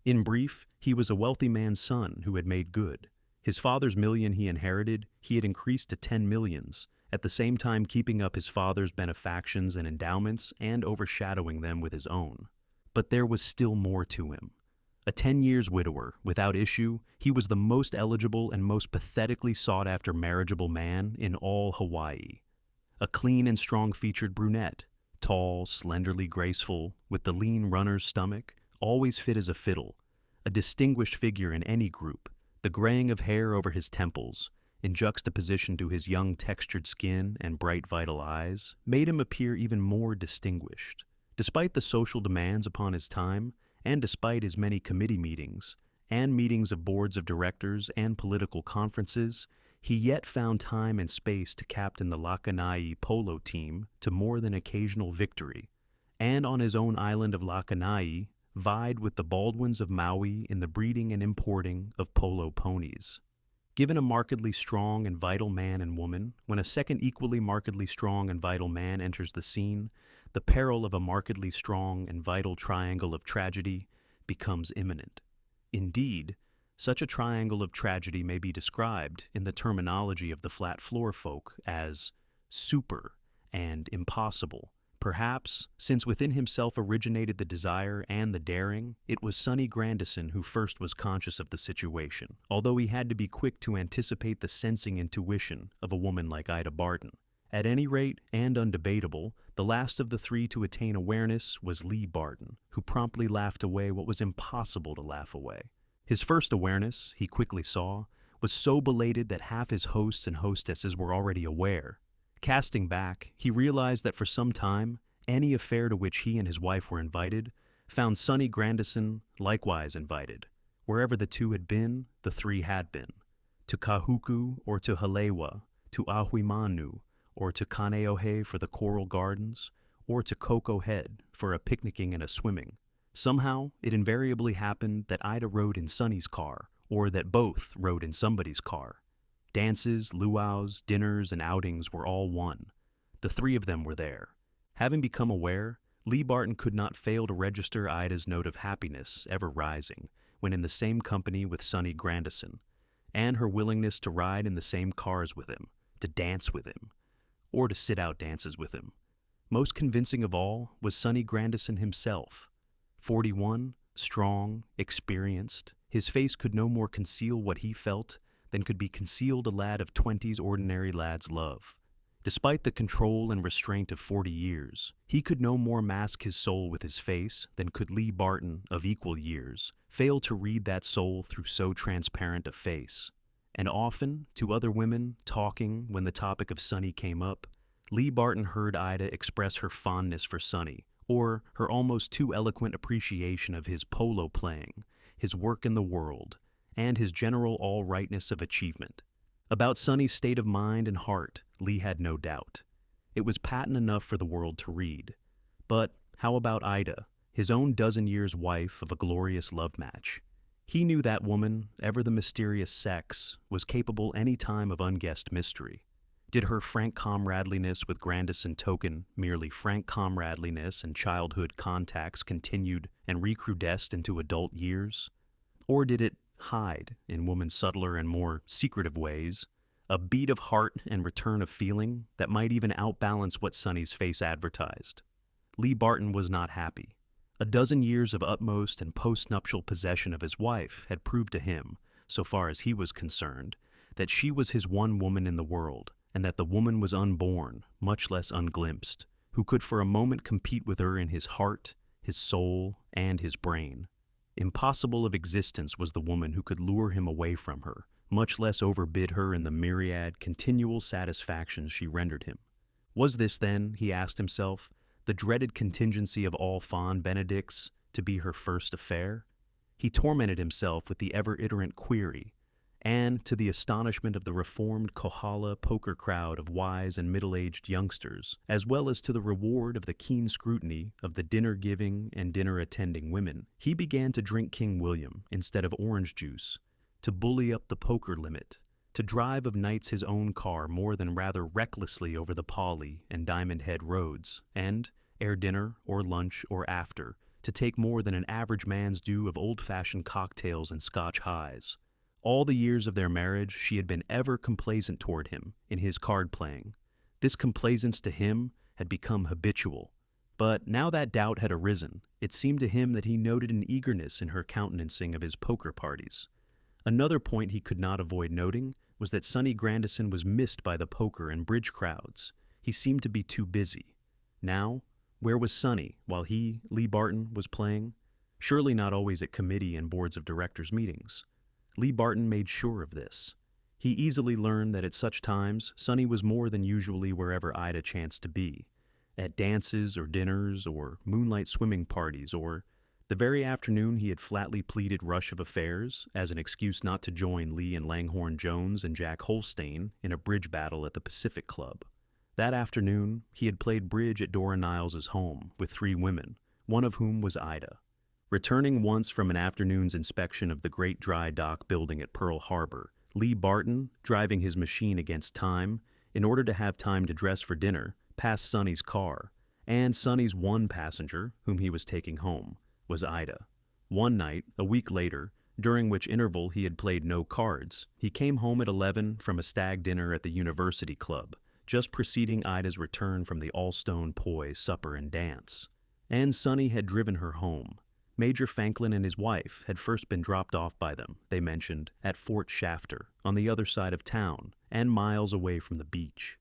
In brief, he was a wealthy man's son who had made good. His father's million he inherited, he had increased to 10 millions, at the same time keeping up his father's benefactions and endowments and overshadowing them with his own. But there was still more to him. A 10 years widower, without issue, he was the most eligible and most pathetically sought-after marriageable man in all Hawaii. A clean and strong-featured brunette, tall, slenderly graceful, with the lean runner's stomach, always fit as a fiddle, a distinguished figure in any group, the graying of hair over his temples, in juxtaposition to his young textured skin and bright vital eyes, made him appear even more distinguished. Despite the social demands upon his time, and despite his many committee meetings, and meetings of boards of directors and political conferences, he yet found time and space to captain the Lakanai polo team to more than occasional victory, and on his own island of Lakanai, vied with the Baldwins of Maui in the breeding and importing of polo ponies. Given a markedly strong and vital man and woman, when a second equally markedly strong and vital man enters the scene, the peril of a markedly strong and vital triangle of tragedy becomes imminent. Indeed, such a triangle of tragedy may be described, in the terminology of the flat floor folk, as super and impossible, Perhaps, since within himself originated the desire and the daring, it was Sonny Grandison who first was conscious of the situation, although he had to be quick to anticipate the sensing intuition of a woman like Ida Barton. At any rate, and undebatable, the last of the three to attain awareness was Lee Barton, who promptly laughed away what was impossible to laugh away. His first awareness, he quickly saw, was so belated that half his hosts and hostesses were already aware. Casting back, he realized that for some time, any affair to which he and his wife were invited found Sonny Grandison likewise invited. Wherever the two had been, the three had been. To Kahuku or to Halewa, to Ahuimanu, or to Kaneohe for the coral gardens, or to Coco Head for a picnicking and a swimming. Somehow, it invariably happened that Ida rode in Sonny's car, or that both rode in somebody's car. Dances, luau's, dinners, and outings were all one. The three of them were there. Having become aware, Lee Barton could not fail to register Ida's note of happiness ever rising when in the same company with Sonny Grandison, and her willingness to ride in the same cars with him, to dance with him, or to sit out dances with him. Most convincing of all was Sonny Grandison himself. 41, strong, experienced, his face could no more conceal what he felt than could be concealed a lad of 20's ordinary lad's love. Despite the control and restraint of 40 years, he could no more mask his soul with his face than could Lee Barton, of equal years, fail to read that soul through so transparent a face. And often, to other women, talking when the topic of Sonny came up, Lee Barton heard Ida express her fondness for Sonny, or her almost too eloquent appreciation of his polo playing, his work in the world, and his general all-rightness of achievement. About Sonny's state of mind and heart, Lee had no doubt. It was patent enough for the world to read. But how about Ida, his own dozen years wife of a glorious love match? He knew that woman, ever the mysterious sex, was capable any time of unguessed mystery. Did her frank comradeliness with Grandison token merely frank comradeliness and childhood contacts continued and recrudesced into adult years? Or did it hide, in woman's subtler and more secretive ways, a beat of heart and return of feeling that might even outbalance what Sonny's face advertised? Lee Barton was not happy. A dozen years of utmost and post-nuptial possession of his wife had proved to him, so far as he was concerned, that she was his one woman in the world, and that the woman was unborn, much less unglimpsed, who could for a moment compete with her in his heart, his soul, and his brain. Impossible of existence was the woman who could lure him away from her, much less overbid her in the myriad, continual satisfactions she rendered him. Was this, then, he asked himself, the dreaded contingency of all fond Benedicts, to be her first affair? He tormented himself with the ever-iterant query, and, to the astonishment of the reformed Kohala poker crowd of wise and middle-aged youngsters, as well as to the reward of the keen scrutiny of the dinner-giving and dinner-attending women, he began to drink King William instead of orange juice, to bully up the poker limit, to drive of nights his own car more than rather recklessly over the Pawley and Diamond Head roads, and, ere dinner or lunch or after, to take more than an average man's due of old-fashioned cocktails and Scotch highs. All the years of their marriage she had been ever complaisant toward him in his card-playing. This complaisance to him had become habitual. But now that doubt had arisen, it seemed to him that he noted an eagerness in her countenancing of his poker parties. Another point he could not avoid noting was that Sonny Grandison was missed by the poker and bridge crowds. He seemed to be too busy. Now, where was Sonny while he, Lee Barton, was playing? Surely not always at committee and boards of directors' meetings. Lee Barton made sure of this. He easily learned that at such times, Sonny was more than usually wherever Ida chanced to be, at dances or dinners or moonlight swimming parties, or the very afternoon he had flatly pleaded rush of affairs as an excuse not to join Lee and Langhorne Jones and Jack Holstein in a bridge battle at the Pacific Club. That afternoon, he had played bridge at Dora Niles's home with 3 women, one of whom was Ida. Returning once from an afternoon's inspection of the great dry dock building at Pearl Harbor, Lee Barton, driving his machine against time, in order to have time to dress for dinner, passed Sonny's car, and Sonny's one passenger, whom he was taking home, was Ida. One night, a week later, during which interval he had played no cards, he came home at 11 from a stag dinner at the University Club, just preceding Ida's return from the all-stone poi supper and dance. And Sonny had driven her home. Major Franklin and his wife had first been dropped off by them, they mentioned, at Fort Shafter, on the other side of town, and miles away from the beach.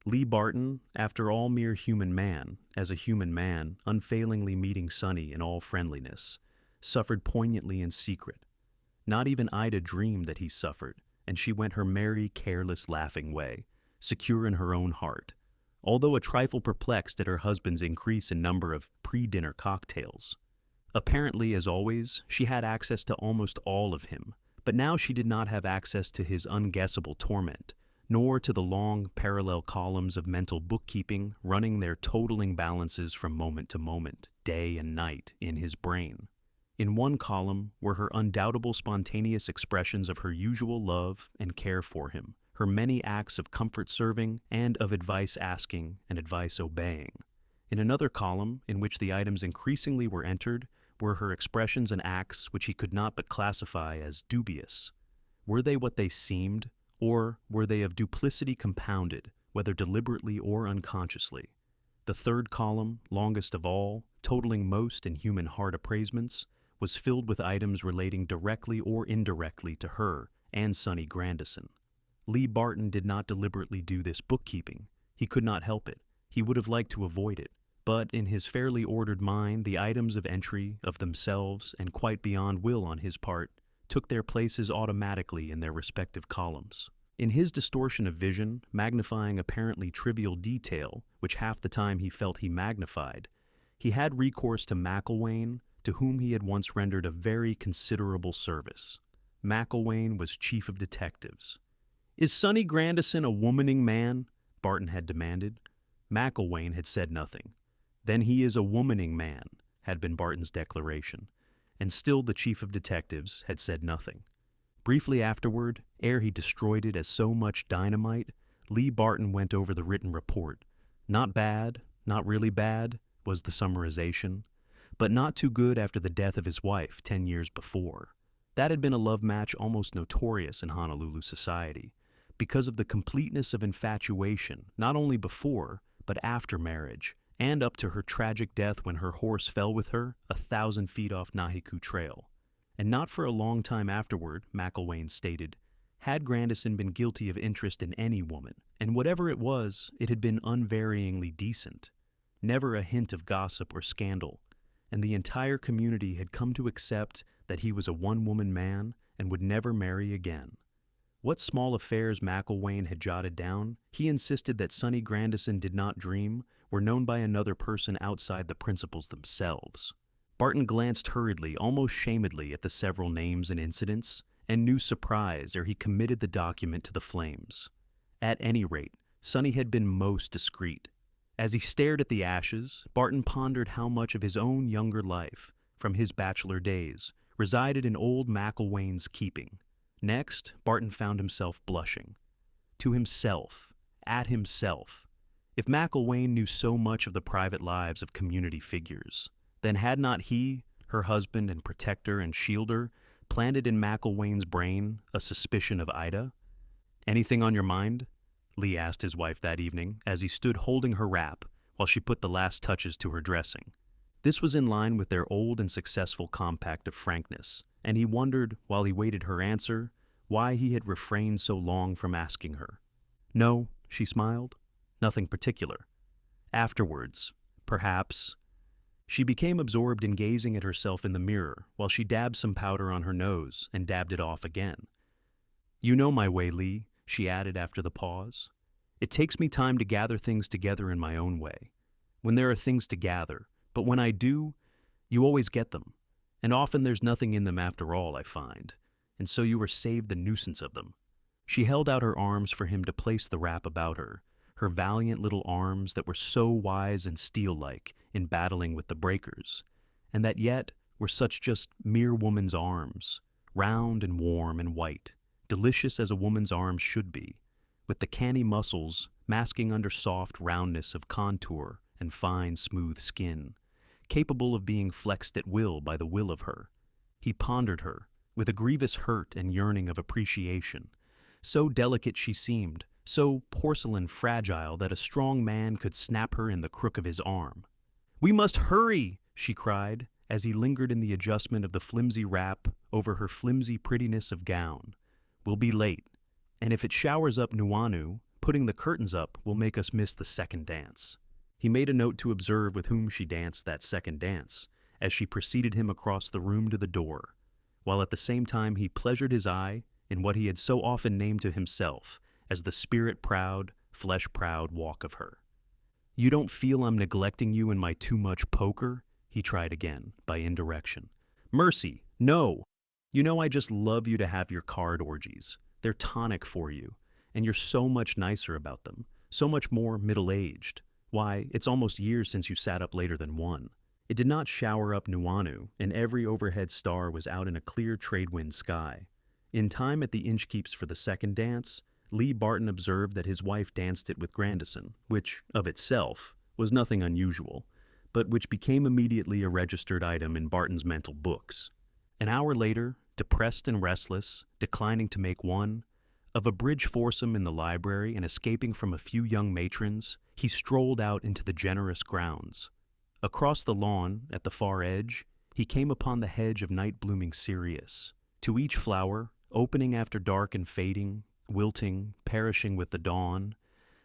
Lee Barton, after all mere human man, as a human man, unfailingly meeting Sonny in all friendliness, suffered poignantly in secret. Not even Ida dreamed that he suffered, and she went her merry, careless, laughing way, secure in her own heart, although a trifle perplexed at her husband's increase in number of pre-dinner cocktails. Apparently, as always, she had access to almost all of him, but now she did not have access to his unguessable torment, nor to the long, parallel columns of mental bookkeeping running their totaling balances from moment to moment, day and night, in his brain. In one column were her undoubtable spontaneous expressions of her usual love and care for him, her many acts of comfort-serving and of advice-asking and advice-obeying. In another column, in which the items increasingly were entered, were her expressions and acts which he could not but classify as dubious. Were they what they seemed, or were they of duplicity compounded, whether deliberately or unconsciously? The third column, longest of all, totaling most in human heart appraisements, was filled with items relating directly or indirectly to her and Sonny Grandison. Lee Barton did not deliberately do this bookkeeping. He could not help it. He would have liked to avoid it. But in his fairly ordered mind, the items of entry, of themselves, and quite beyond will on his part, took their places automatically in their respective columns. In his distortion of vision, magnifying apparently trivial detail, which half the time he felt he magnified, he had recourse to McIlwain, to whom he had once rendered a very considerable service. McIlwain was chief of detectives. "Is Sonny Grandison a womaning man?" Barton had demanded. McIlwain had said nothing. "Then he is a womaning man," had been Barton's declaration, and still the chief of detectives had said nothing. Briefly afterward, ere he destroyed it as so much dynamite, Lee Barton went over the written report. Not bad, not really bad, was the summarization, but not too good after the death of his wife 10 years before. That had been a love match almost notorious in Honolulu society, because of the completeness of infatuation, not only before, but after marriage, and up to her tragic death when her horse fell with her 1,000 feet off Nahiku Trail. And not for a long time afterward, McIlwain stated, had Grandison been guilty of interest in any woman, and whatever it was, it had been unvaryingly decent. Never a hint of gossip or scandal, and the entire community had come to accept that he was a one-woman man and would never marry again. What small affairs McIlwain had jotted down, he insisted that Sonny Grandison did not dream, were known by another person outside the principals themselves. Barton glanced hurriedly, almost shamedly, at the several names and incidents, and knew surprise ere he committed the document to the flames. At any rate, Sonny had been most discreet. As he stared at the ashes, Barton pondered how much of his own younger life, from his bachelor days, resided in old McIlwain's keeping. Next, Barton found himself blushing. To himself, at himself. If McIlwain knew so much of the private lives of community figures, then had not he, her husband and protector and shielder, planted in McIlwain's brain a suspicion of Ida? "Anything on your mind?" Lee asked his wife that evening as he stood holding her wrap while she put the last touches to her dressing. This was in line with their old and successful compact of frankness, and he wondered, while he waited her answer, why he had refrained so long from asking her. "No," she smiled. "Nothing particular. Afterwards, perhaps." She became absorbed in gazing at herself in the mirror while she dabbed some powder on her nose and dabbed it off again. "You know my way, Lee," she added after the pause. "It takes me time to gather things together in my own way. When there are things to gather, but when I do, you always get them. And often there's nothing in them after all, I find, and so you are saved the nuisance of them." She held out her arms for him to place the wrap about her, her valiant little arms that were so wise and steel-like in battling with the breakers, and that yet were such just mere woman's arms, round and warm and white, delicious as a woman's arms should be, with the canny muscles masking under soft roundness of contour and fine, smooth skin, capable of being flexed at will by the will of her. He pondered her, with a grievous hurt and yearning of appreciation. So delicate she seemed, so porcelain fragile that a strong man could snap her in the crook of his arm. "We must hurry!" she cried, as he lingered in the adjustment of the flimsy wrap over her flimsy prettiness of gown. "We'll be late, and if it showers up Nuanu, putting the curtains up will make us miss the second dance." He made a note to observe with whom she danced that second dance, as she preceded him across the room to the door, while at the same time he pleasured his eye in what he had so often named to himself as the spirit-proud, flesh-proud walk of her. "You don't feel I'm neglecting you in my too much poker?" he tried again, by indirection. "Mercy, no! You know I just love you to have your card orgies. They're tonic for you, and you're so much nicer about them, so much more middle-aged. Why, it's almost years since you sat up later than 1. It did not shower up Nuanu, and every overhead star was out in a clear trade-wind sky. In time at the Inchkeeps for the second dance, Lee Barton observed that his wife danced it with Grandison, which, of itself, was nothing unusual, but which became immediately a registered item in Barton's mental books. An hour later, depressed and restless, declining to make one, of a bridge foursome in the library and escaping from a few young matrons, he strolled out into the generous grounds. Across the lawn, at the far edge, he came upon the hedge of night-blooming cereus. To each flower, opening after dark and fading, wilting, perishing with the dawn,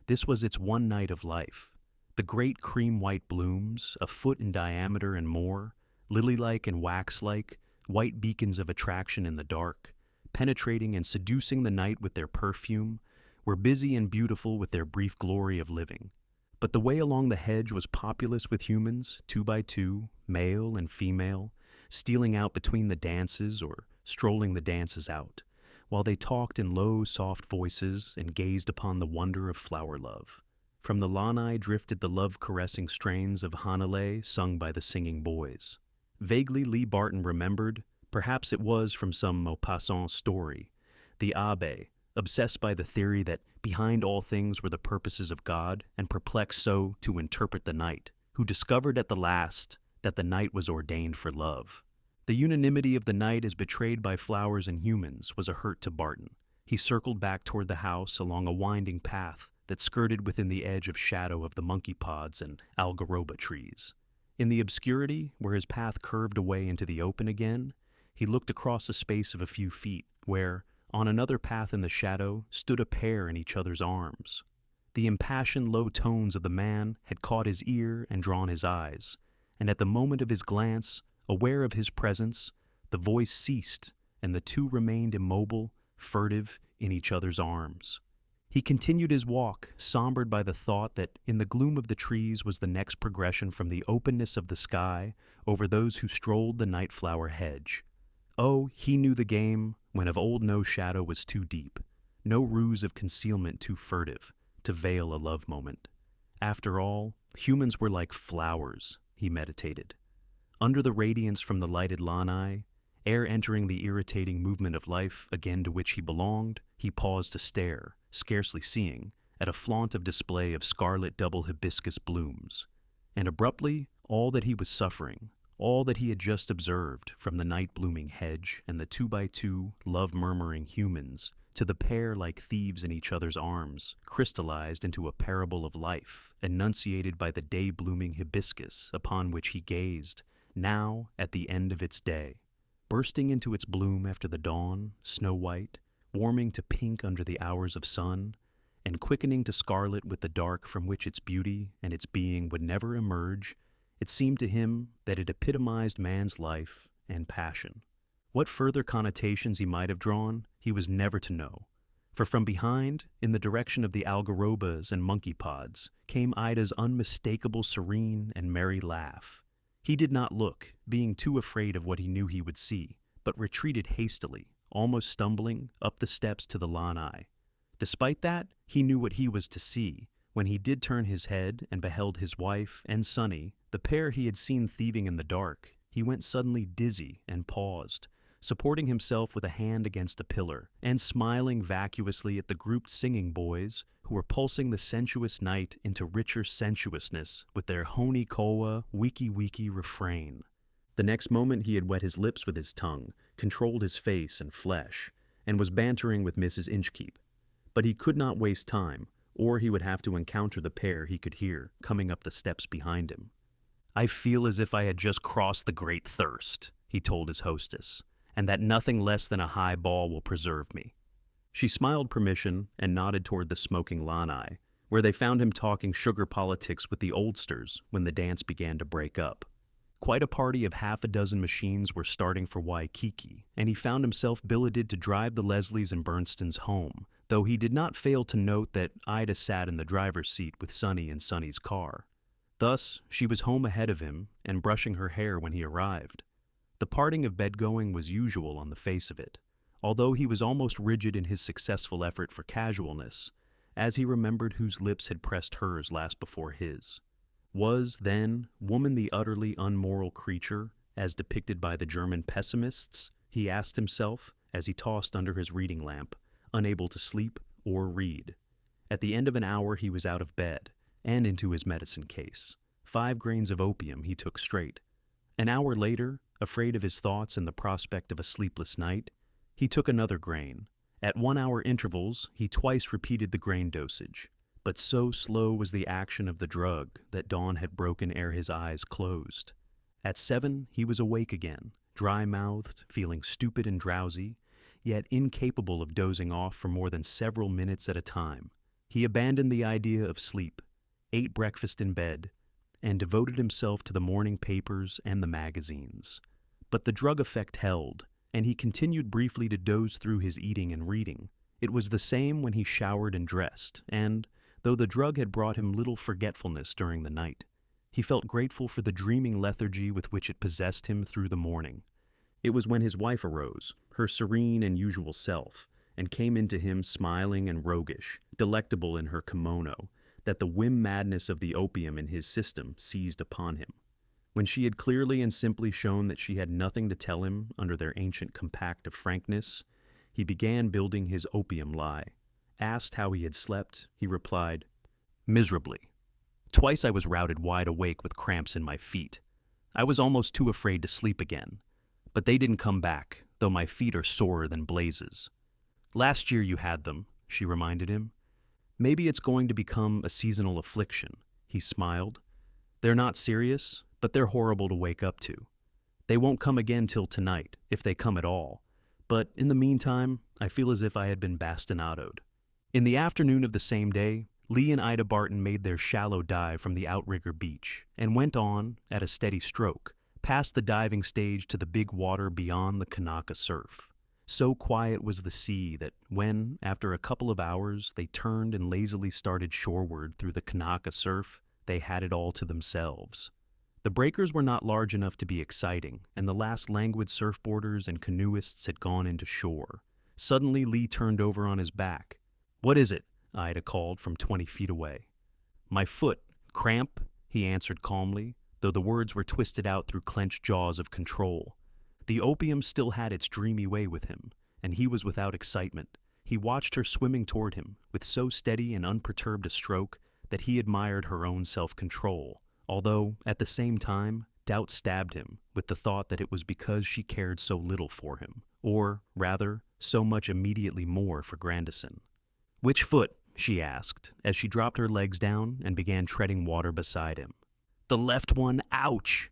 this was its one night of life. The great cream-white blooms, a foot in diameter and more, lily-like and wax-like, white beacons of attraction in the dark, penetrating and seducing the night with their perfume, were busy and beautiful with their brief glory of living. But the way along the hedge was populous with humans, 2 by 2, male and female, stealing out between the dances or strolling the dances out, while they talked in low, soft voices and gazed upon the wonder of flower love. From the lanai drifted the love-caressing strains of Hanalei sung by the singing boys. Vaguely Lee Barton remembered, perhaps it was from some Maupassant story, the Abbé, obsessed by the theory that behind all things were the purposes of God and perplexed so to interpret the night, who discovered at the last that the night was ordained for love. The unanimity of the night as betrayed by flowers and humans was a hurt to Barton. He circled back toward the house along a winding path that skirted within the edge of shadow of the monkey pods and algaroba trees. In the obscurity, where his path curved away into the open again, he looked across a space of a few feet, where, on another path in the shadow, stood a pair in each other's arms. The impassioned low tones of the man had caught his ear and drawn his eyes, and at the moment of his glance, aware of his presence, the voice ceased, and the two remained immobile, furtive, in each other's arms. He continued his walk, sombered by the thought that in the gloom of the trees was the next progression from the openness of the sky over those who strolled the night-flower hedge. Oh, he knew the game, when of old no shadow was too deep, no ruse of concealment too furtive, to veil a love moment. After all, humans were like flowers, he meditated. Under the radiance from the lighted lanai, ere entering the irritating movement of life again to which he belonged, he paused to stare, scarcely seeing, at a flaunt of display of scarlet double hibiscus blooms. And abruptly, all that he was suffering, all that he had just observed from the night-blooming hedge and the 2 by 2 love-murmuring humans to the pair like thieves in each other's arms, crystallized into a parable of life, enunciated by the day-blooming hibiscus upon which he gazed, now at the end of its day, bursting into its bloom after the dawn, snow-white, warming to pink under the hours of sun, and quickening to scarlet with the dark from which its beauty and its being would never emerge. It seemed to him that it epitomized man's life and passion. What further connotations he might have drawn, he was never to know, for from behind, in the direction of the algarobas and monkey pods, came Ida's unmistakable serene and merry laugh. He did not look, being too afraid of what he knew he would see, but retreated hastily, almost stumbling, up the steps to the lanai. Despite that, he knew what he was to see. When he did turn his head and beheld his wife and Sonny, the pair he had seen thieving in the dark, he went suddenly dizzy and paused, supporting himself with a hand against a pillar, and smiling vacuously at the grouped singing boys who were pulsing the sensuous night into richer sensuousness with their honi koa, wiki-wiki refrain. The next moment he had wet his lips with his tongue, controlled his face and flesh, and was bantering with Mrs. Inchkeep. But he could not waste time, or he would have to encounter the pair he could hear coming up the steps behind him. "I feel as if I had just crossed the Great Thirst," he told his hostess, "and that nothing less than a high ball will preserve me." She smiled permission and nodded toward the smoking lanai, where they found him talking sugar politics with the oldsters when the dance began to break up. Quite a party of half a dozen machines were starting for Waikiki, and he found himself billeted to drive the Leslies and Bernstons home, though he did not fail to note that Ida sat in the driver's seat with Sonny in Sonny's car. Thus, she was home ahead of him and brushing her hair when he arrived. The parting of bedgoing was usual on the face of it, although he was almost rigid in his successful effort for casualness, as he remembered whose lips had pressed hers last before his. Was, then, woman the utterly unmoral creature, as depicted by the German pessimists? He asked himself, as he tossed under his reading lamp, unable to sleep or read. At the end of an hour he was out of bed, and into his medicine case. 5 grains of opium he took straight. An hour later, afraid of his thoughts and the prospect of a sleepless night, he took another grain. At 1-hour intervals, he twice repeated the grain dosage. But so slow was the action of the drug that dawn had broken ere his eyes closed. At 7, he was awake again, dry-mouthed, feeling stupid and drowsy, yet incapable of dozing off for more than several minutes at a time. He abandoned the idea of sleep, ate breakfast in bed, and devoted himself to the morning papers and the magazines. But the drug effect held, and he continued briefly to doze through his eating and reading. It was the same when he showered and dressed, and, though the drug had brought him little forgetfulness during the night, he felt grateful for the dreaming lethargy with which it possessed him through the morning. It was when his wife arose, her serene and usual self, and came into him smiling and roguish, delectable in her kimono, that the whim madness of the opium in his system seized upon him. When she had clearly and simply shown that she had nothing to tell him under their ancient compact of frankness, he began building his opium lie. Asked how he had slept, he replied, "Miserably. Twice I was routed wide awake with cramps in my feet. I was almost too afraid to sleep again. But they didn't come back, though my feet are sorer than blazes. Last year you had them," she reminded him. "Maybe it's going to become a seasonal affliction," he smiled. "They're not serious, but they're horrible to wake up to. They won't come again till tonight, if they come at all. But in the meantime, I feel as if I had been bastinadoed." In the afternoon of the same day, Lee and Ida Barton made their shallow dive from the outrigger beach and went on, at a steady stroke, past the diving stage to the big water beyond the Kanaka Surf. So quiet was the sea that when, after a couple of hours, they turned and lazily started shoreward through the Kanaka Surf, they had it all to themselves. The breakers were not large enough to be exciting, and the last languid surfboarders and canoeists had gone into shore. Suddenly Lee turned over on his back. "What is it?" Ida called from 20 feet away. "My foot. Cramp," he answered calmly, though the words were twisted out through clenched jaws of control. The opium still had its dreamy way with him, and he was without excitement. He watched her swimming toward him, with so steady and unperturbed a stroke that he admired her own self-control, although, at the same time, doubt stabbed him with the thought that it was because she cared so little for him, or, rather, so much immediately more for Grandison. "Which foot?" she asked, as she dropped her legs down and began treading water beside him. "The left one, ouch!"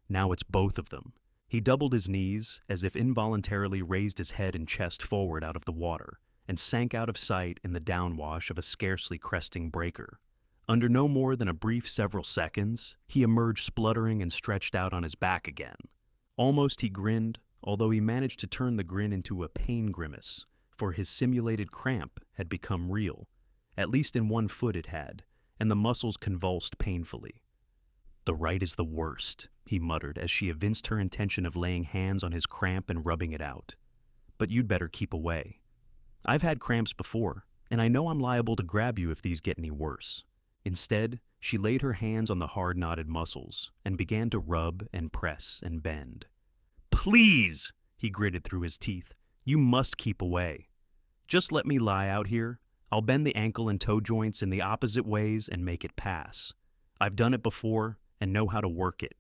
"Now it's both of them." He doubled his knees, as if involuntarily raised his head and chest forward out of the water, and sank out of sight in the downwash of a scarcely cresting breaker. Under no more than a brief several seconds, he emerged spluttering and stretched out on his back again. Almost he grinned, although he managed to turn the grin into a pain grimace, for his simulated cramp had become real. At least in one foot it had, and the muscles convulsed painfully. "The right is the worst," he muttered as she evinced her intention of laying hands on his cramp and rubbing it out. "But you'd better keep away. I've had cramps before, and I know I'm liable to grab you if these get any worse." Instead, she laid her hands on the hard-knotted muscles and began to rub and press and bend. "Please!" he gritted through his teeth. "You must keep away. Just let me lie out here. I'll bend the ankle and toe joints in the opposite ways and make it pass. I've done it before and know how to work it."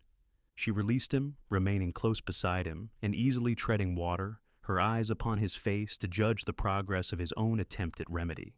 She released him, remaining close beside him, and easily treading water, her eyes upon his face to judge the progress of his own attempt at remedy.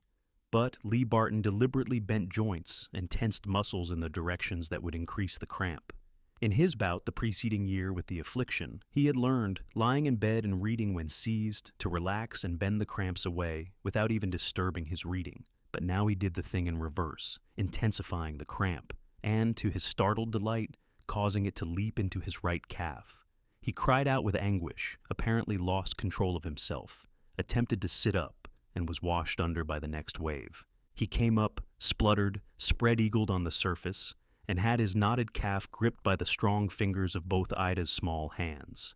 But Lee Barton deliberately bent joints and tensed muscles in the directions that would increase the cramp. In his bout the preceding year with the affliction, he had learned, lying in bed and reading when seized, to relax and bend the cramps away without even disturbing his reading. But now he did the thing in reverse, intensifying the cramp, and, to his startled delight, causing it to leap into his right calf. He cried out with anguish, apparently lost control of himself, attempted to sit up, and was washed under by the next wave. He came up, spluttered, spread-eagled on the surface, and had his knotted calf gripped by the strong fingers of both Ida's small hands.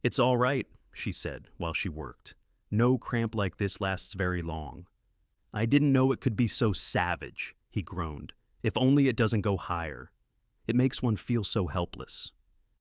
"It's all right," she said while she worked. "No cramp like this lasts very long." "I didn't know it could be so savage," he groaned. "If only it doesn't go higher. It makes one feel so helpless."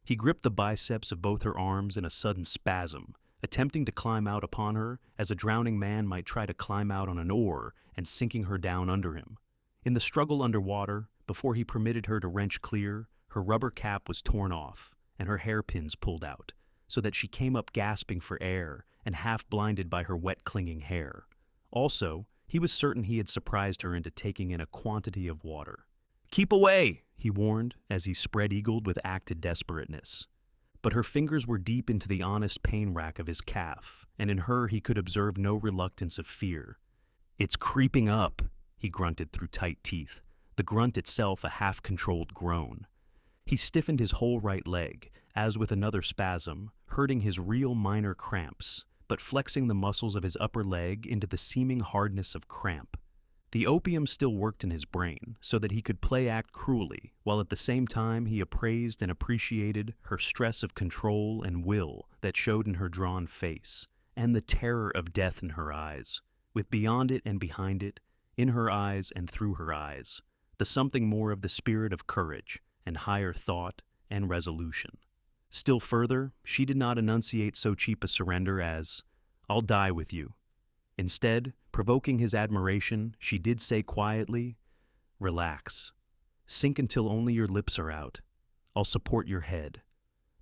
He gripped the biceps of both her arms in a sudden spasm, attempting to climb out upon her as a drowning man might try to climb out on an oar and sinking her down under him. In the struggle underwater, before he permitted her to wrench clear, her rubber cap was torn off and her hairpins pulled out, so that she came up gasping for air and half blinded by her wet clinging hair. Also, he was certain he had surprised her into taking in a quantity of water. "Keep away," he warned as he spread-eagled with acted desperateness. But her fingers were deep into the honest pain rack of his calf, and in her he could observe no reluctance of fear. "It's creeping up," he grunted through tight teeth, the grunt itself a half-controlled groan. He stiffened his whole right leg, as with another spasm, hurting his real minor cramps, but flexing the muscles of his upper leg into the seeming hardness of cramp. The opium still worked in his brain, so that he could play-act cruelly, while at the same time he appraised and appreciated her stress of control and will that showed in her drawn face, and the terror of death in her eyes, with beyond it and behind it, in her eyes and through her eyes, the something more of the spirit of courage and higher thought and resolution. Still further, she did not enunciate so cheap a surrender as, "I'll die with you." Instead, provoking his admiration, she did say quietly, "Relax. Sink until only your lips are out. I'll support your head.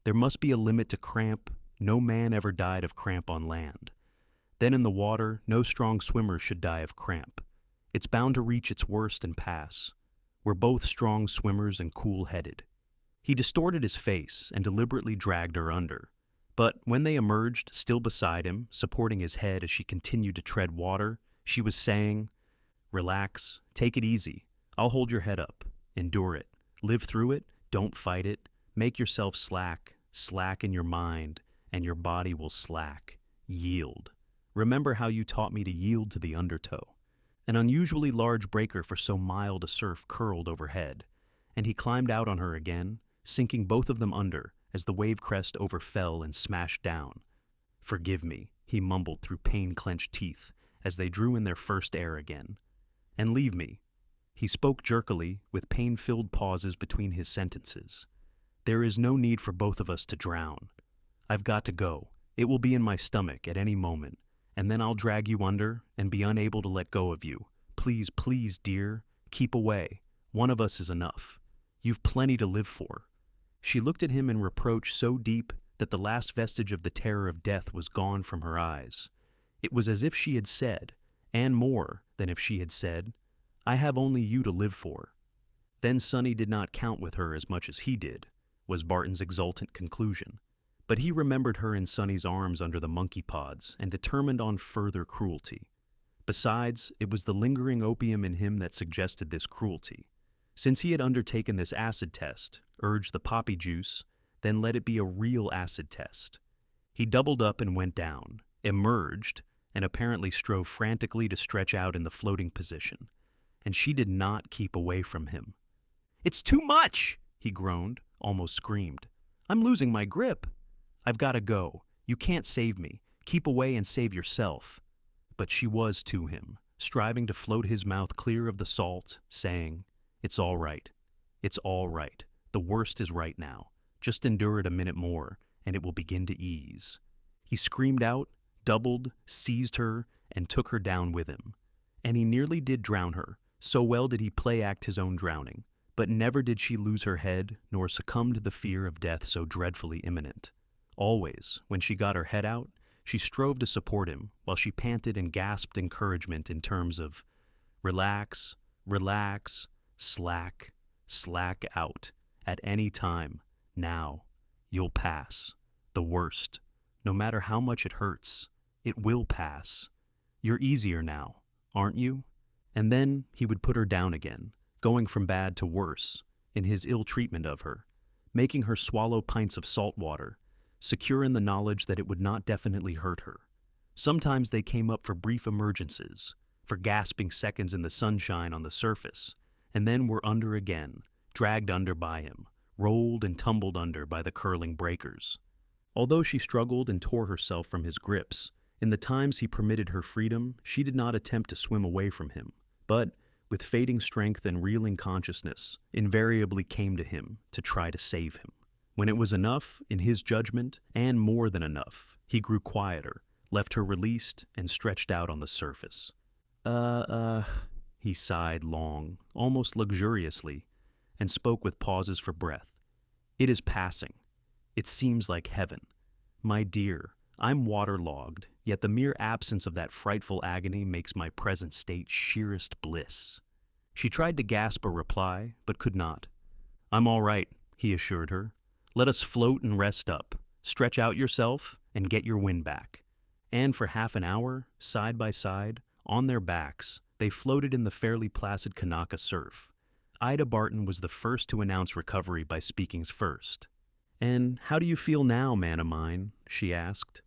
There must be a limit to cramp. No man ever died of cramp on land. Then in the water, no strong swimmer should die of cramp. It's bound to reach its worst and pass. We're both strong swimmers and cool-headed." He distorted his face and deliberately dragged her under. But when they emerged, still beside him, supporting his head as she continued to tread water, she was saying, "Relax, take it easy. I'll hold your head up. Endure it. Live through it. Don't fight it. Make yourself slack in your mind, and your body will slack. Yield. Remember how you taught me to yield to the undertow." An unusually large breaker for so mild a surf curled overhead, and he climbed out on her again, sinking both of them under as the wave crest overfell and smashed down. "Forgive me," he mumbled through pain-clenched teeth as they drew in their first air again. "And leave me." He spoke jerkily, with pain-filled pauses between his sentences. "There is no need for both of us to drown. I've got to go. It will be in my stomach at any moment, and then I'll drag you under and be unable to let go of you. Please, please, dear, keep away. One of us is enough. You've plenty to live for." She looked at him in reproach so deep that the last vestige of the terror of death was gone from her eyes. It was as if she had said, and more than if she had said, "I have only you to live for." Then Sonny did not count with her as much as he did, was Barton's exultant conclusion. But he remembered her in Sonny's arms under the monkey pods and determined on further cruelty. Besides, it was the lingering opium in him that suggested this cruelty. Since he had undertaken this acid test, urged the poppy juice, then let it be a real acid test. He doubled up and went down, emerged, and apparently strove frantically to stretch out in the floating position. And she did not keep away from him. "It's too much!" he groaned, almost screamed. "I'm losing my grip. I've got to go. You can't save me. Keep away and save yourself." But she was to him, striving to float his mouth clear of the salt, saying, "It's all right. It's all right. The worst is right now. Just endure it a minute more, and it will begin to ease." He screamed out, doubled, seized her, and took her down with him. And he nearly did drown her, so well did he play-act his own drowning. But never did she lose her head, nor succumb to the fear of death so dreadfully imminent. Always, when she got her head out, she strove to support him, while she panted and gasped encouragement in terms of, Relax, relax, slack, slack out. At any time, now, you'll pass. The worst. No matter how much it hurts, it will pass. You're easier now, aren't you? And then he would put her down again, going from bad to worse, in his ill treatment of her, making her swallow pints of salt water, secure in the knowledge that it would not definitely hurt her. Sometimes they came up for brief emergences, for gasping seconds in the sunshine on the surface, and then were under again, dragged under by him, rolled and tumbled under by the curling breakers. Although she struggled and tore herself from his grips, in the times he permitted her freedom, she did not attempt to swim away from him, but, with fading strength and reeling consciousness, invariably came to him to try to save him. When it was enough, in his judgment, and more than enough, he grew quieter, left her released, and stretched out on the surface. He sighed long, almost luxuriously, and spoke with pauses for breath. It is passing. It seems like heaven. My dear, I'm waterlogged, yet the mere absence of that frightful agony makes my present state sheerest bliss. She tried to gasp a reply, but could not. I'm all right, he assured her. Let us float and rest up. Stretch out yourself and get your wind back. And for half an hour, side by side, on their backs, they floated in the fairly placid Kanaka Surf. Ida Barton was the first to announce recovery by speaking first. And how do you feel now, man of mine? She asked.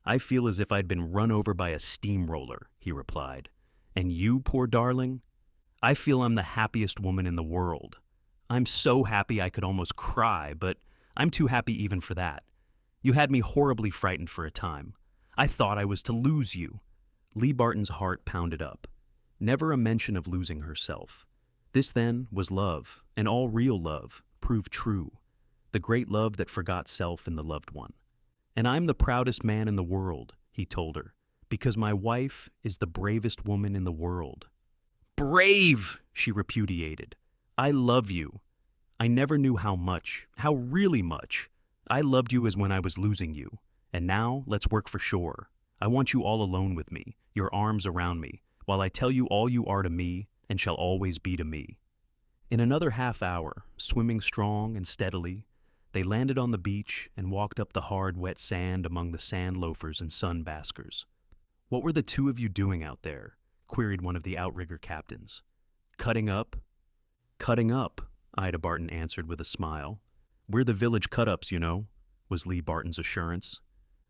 I feel as if I'd been run over by a steamroller, he replied. And you, poor darling? I feel I'm the happiest woman in the world. I'm so happy I could almost cry, but I'm too happy even for that. You had me horribly frightened for a time. I thought I was to lose you. Lee Barton's heart pounded up. Never a mention of losing herself. This, then, was love, and all real love, proved true. The great love that forgot self in the loved one. And I'm the proudest man in the world, he told her, because my wife is the bravest woman in the world. Brave, she repudiated. I love you. I never knew how much, how really much. I loved you as when I was losing you. And now, let's work for shore. I want you all alone with me, your arms around me, while I tell you all you are to me and shall always be to me. In another half hour, swimming strong and steadily, they landed on the beach and walked up the hard, wet sand among the sand loafers and sun baskers. What were the two of you doing out there? Queried one of the outrigger captains. Cutting up? Cutting up, Ida Barton answered with a smile. We're the village cut-ups, you know, was Lee Barton's assurance.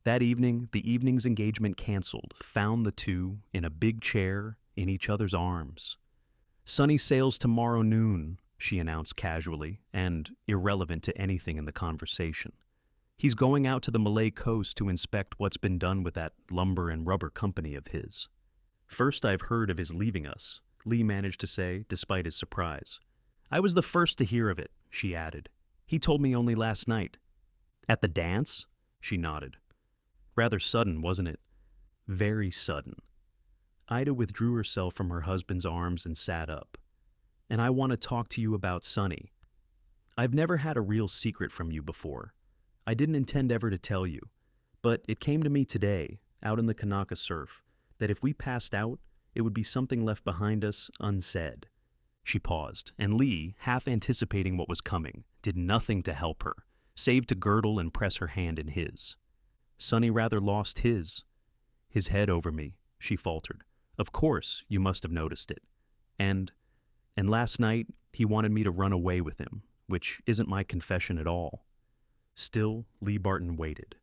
That evening, the evening's engagement canceled, found the two in a big chair in each other's arms. Sonny sails tomorrow noon, she announced casually and irrelevant to anything in the conversation. He's going out to the Malay coast to inspect what's been done with that lumber and rubber company of his. First I've heard of his leaving us, Lee managed to say, despite his surprise. I was the first to hear of it, she added. He told me only last night. At the dance? She nodded. Rather sudden, wasn't it? Very sudden. Ida withdrew herself from her husband's arms and sat up. And I want to talk to you about Sonny. I've never had a real secret from you before. I didn't intend ever to tell you, but it came to me today, out in the Kanaka Surf, that if we passed out, it would be something left behind us unsaid. She paused, and Lee, half anticipating what was coming, did nothing to help her, save to girdle and press her hand in his. Sonny rather lost his head over me, she faltered. Of course, you must have noticed it. And last night, he wanted me to run away with him, which isn't my confession at all. Still, Lee Barton waited.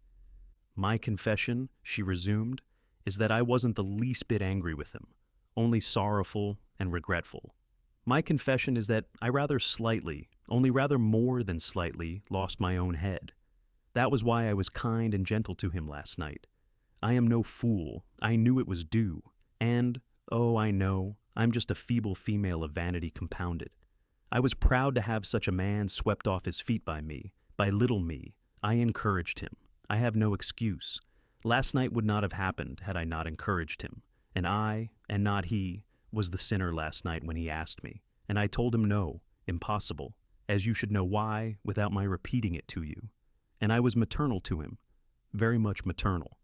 My confession, she resumed, is that I wasn't the least bit angry with him, only sorrowful and regretful. My confession is that I rather slightly, only rather more than slightly, lost my own head. That was why I was kind and gentle to him last night. I am no fool. I knew it was due. And, oh, I know, I'm just a feeble female of vanity compounded. I was proud to have such a man swept off his feet by me, by little me. I encouraged him. I have no excuse. Last night would not have happened had I not encouraged him. And I, and not he, was the sinner last night when he asked me. And I told him no, impossible, as you should know why without my repeating it to you. And I was maternal to him, very much maternal.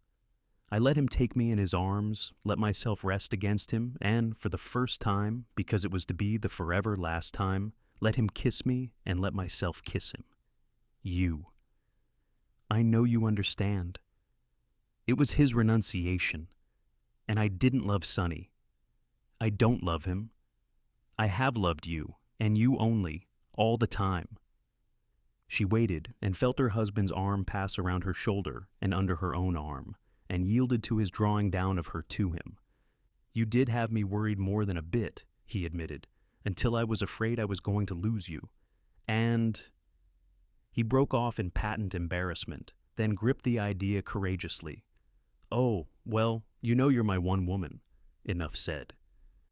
I let him take me in his arms, let myself rest against him, and, for the first time, because it was to be the forever last time, let him kiss me and let myself kiss him. You. I know you understand. It was his renunciation, and I didn't love Sonny. I don't love him. I have loved you, and you only, all the time. She waited and felt her husband's arm pass around her shoulder and under her own arm, and yielded to his drawing down of her to him. You did have me worried more than a bit, he admitted, until I was afraid I was going to lose you. And... He broke off in patent embarrassment, then gripped the idea courageously. Oh, well, you know you're my one woman, Enough said.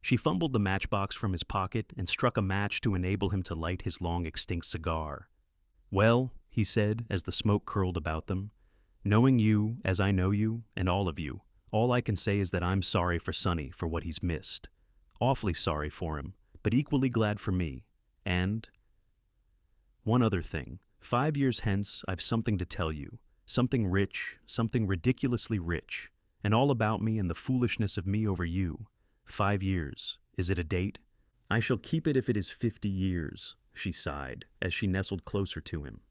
She fumbled the matchbox from his pocket and struck a match to enable him to light his long extinct cigar. Well, he said as the smoke curled about them, knowing you as I know you and all of you, all I can say is that I'm sorry for Sonny for what he's missed. Awfully sorry for him, but equally glad for me. And... One other thing. 5 years hence, I've something to tell you. Something rich, something ridiculously rich, and all about me and the foolishness of me over you. 5 years. Is it a date? I shall keep it if it is 50 years, she sighed, as she nestled closer to him.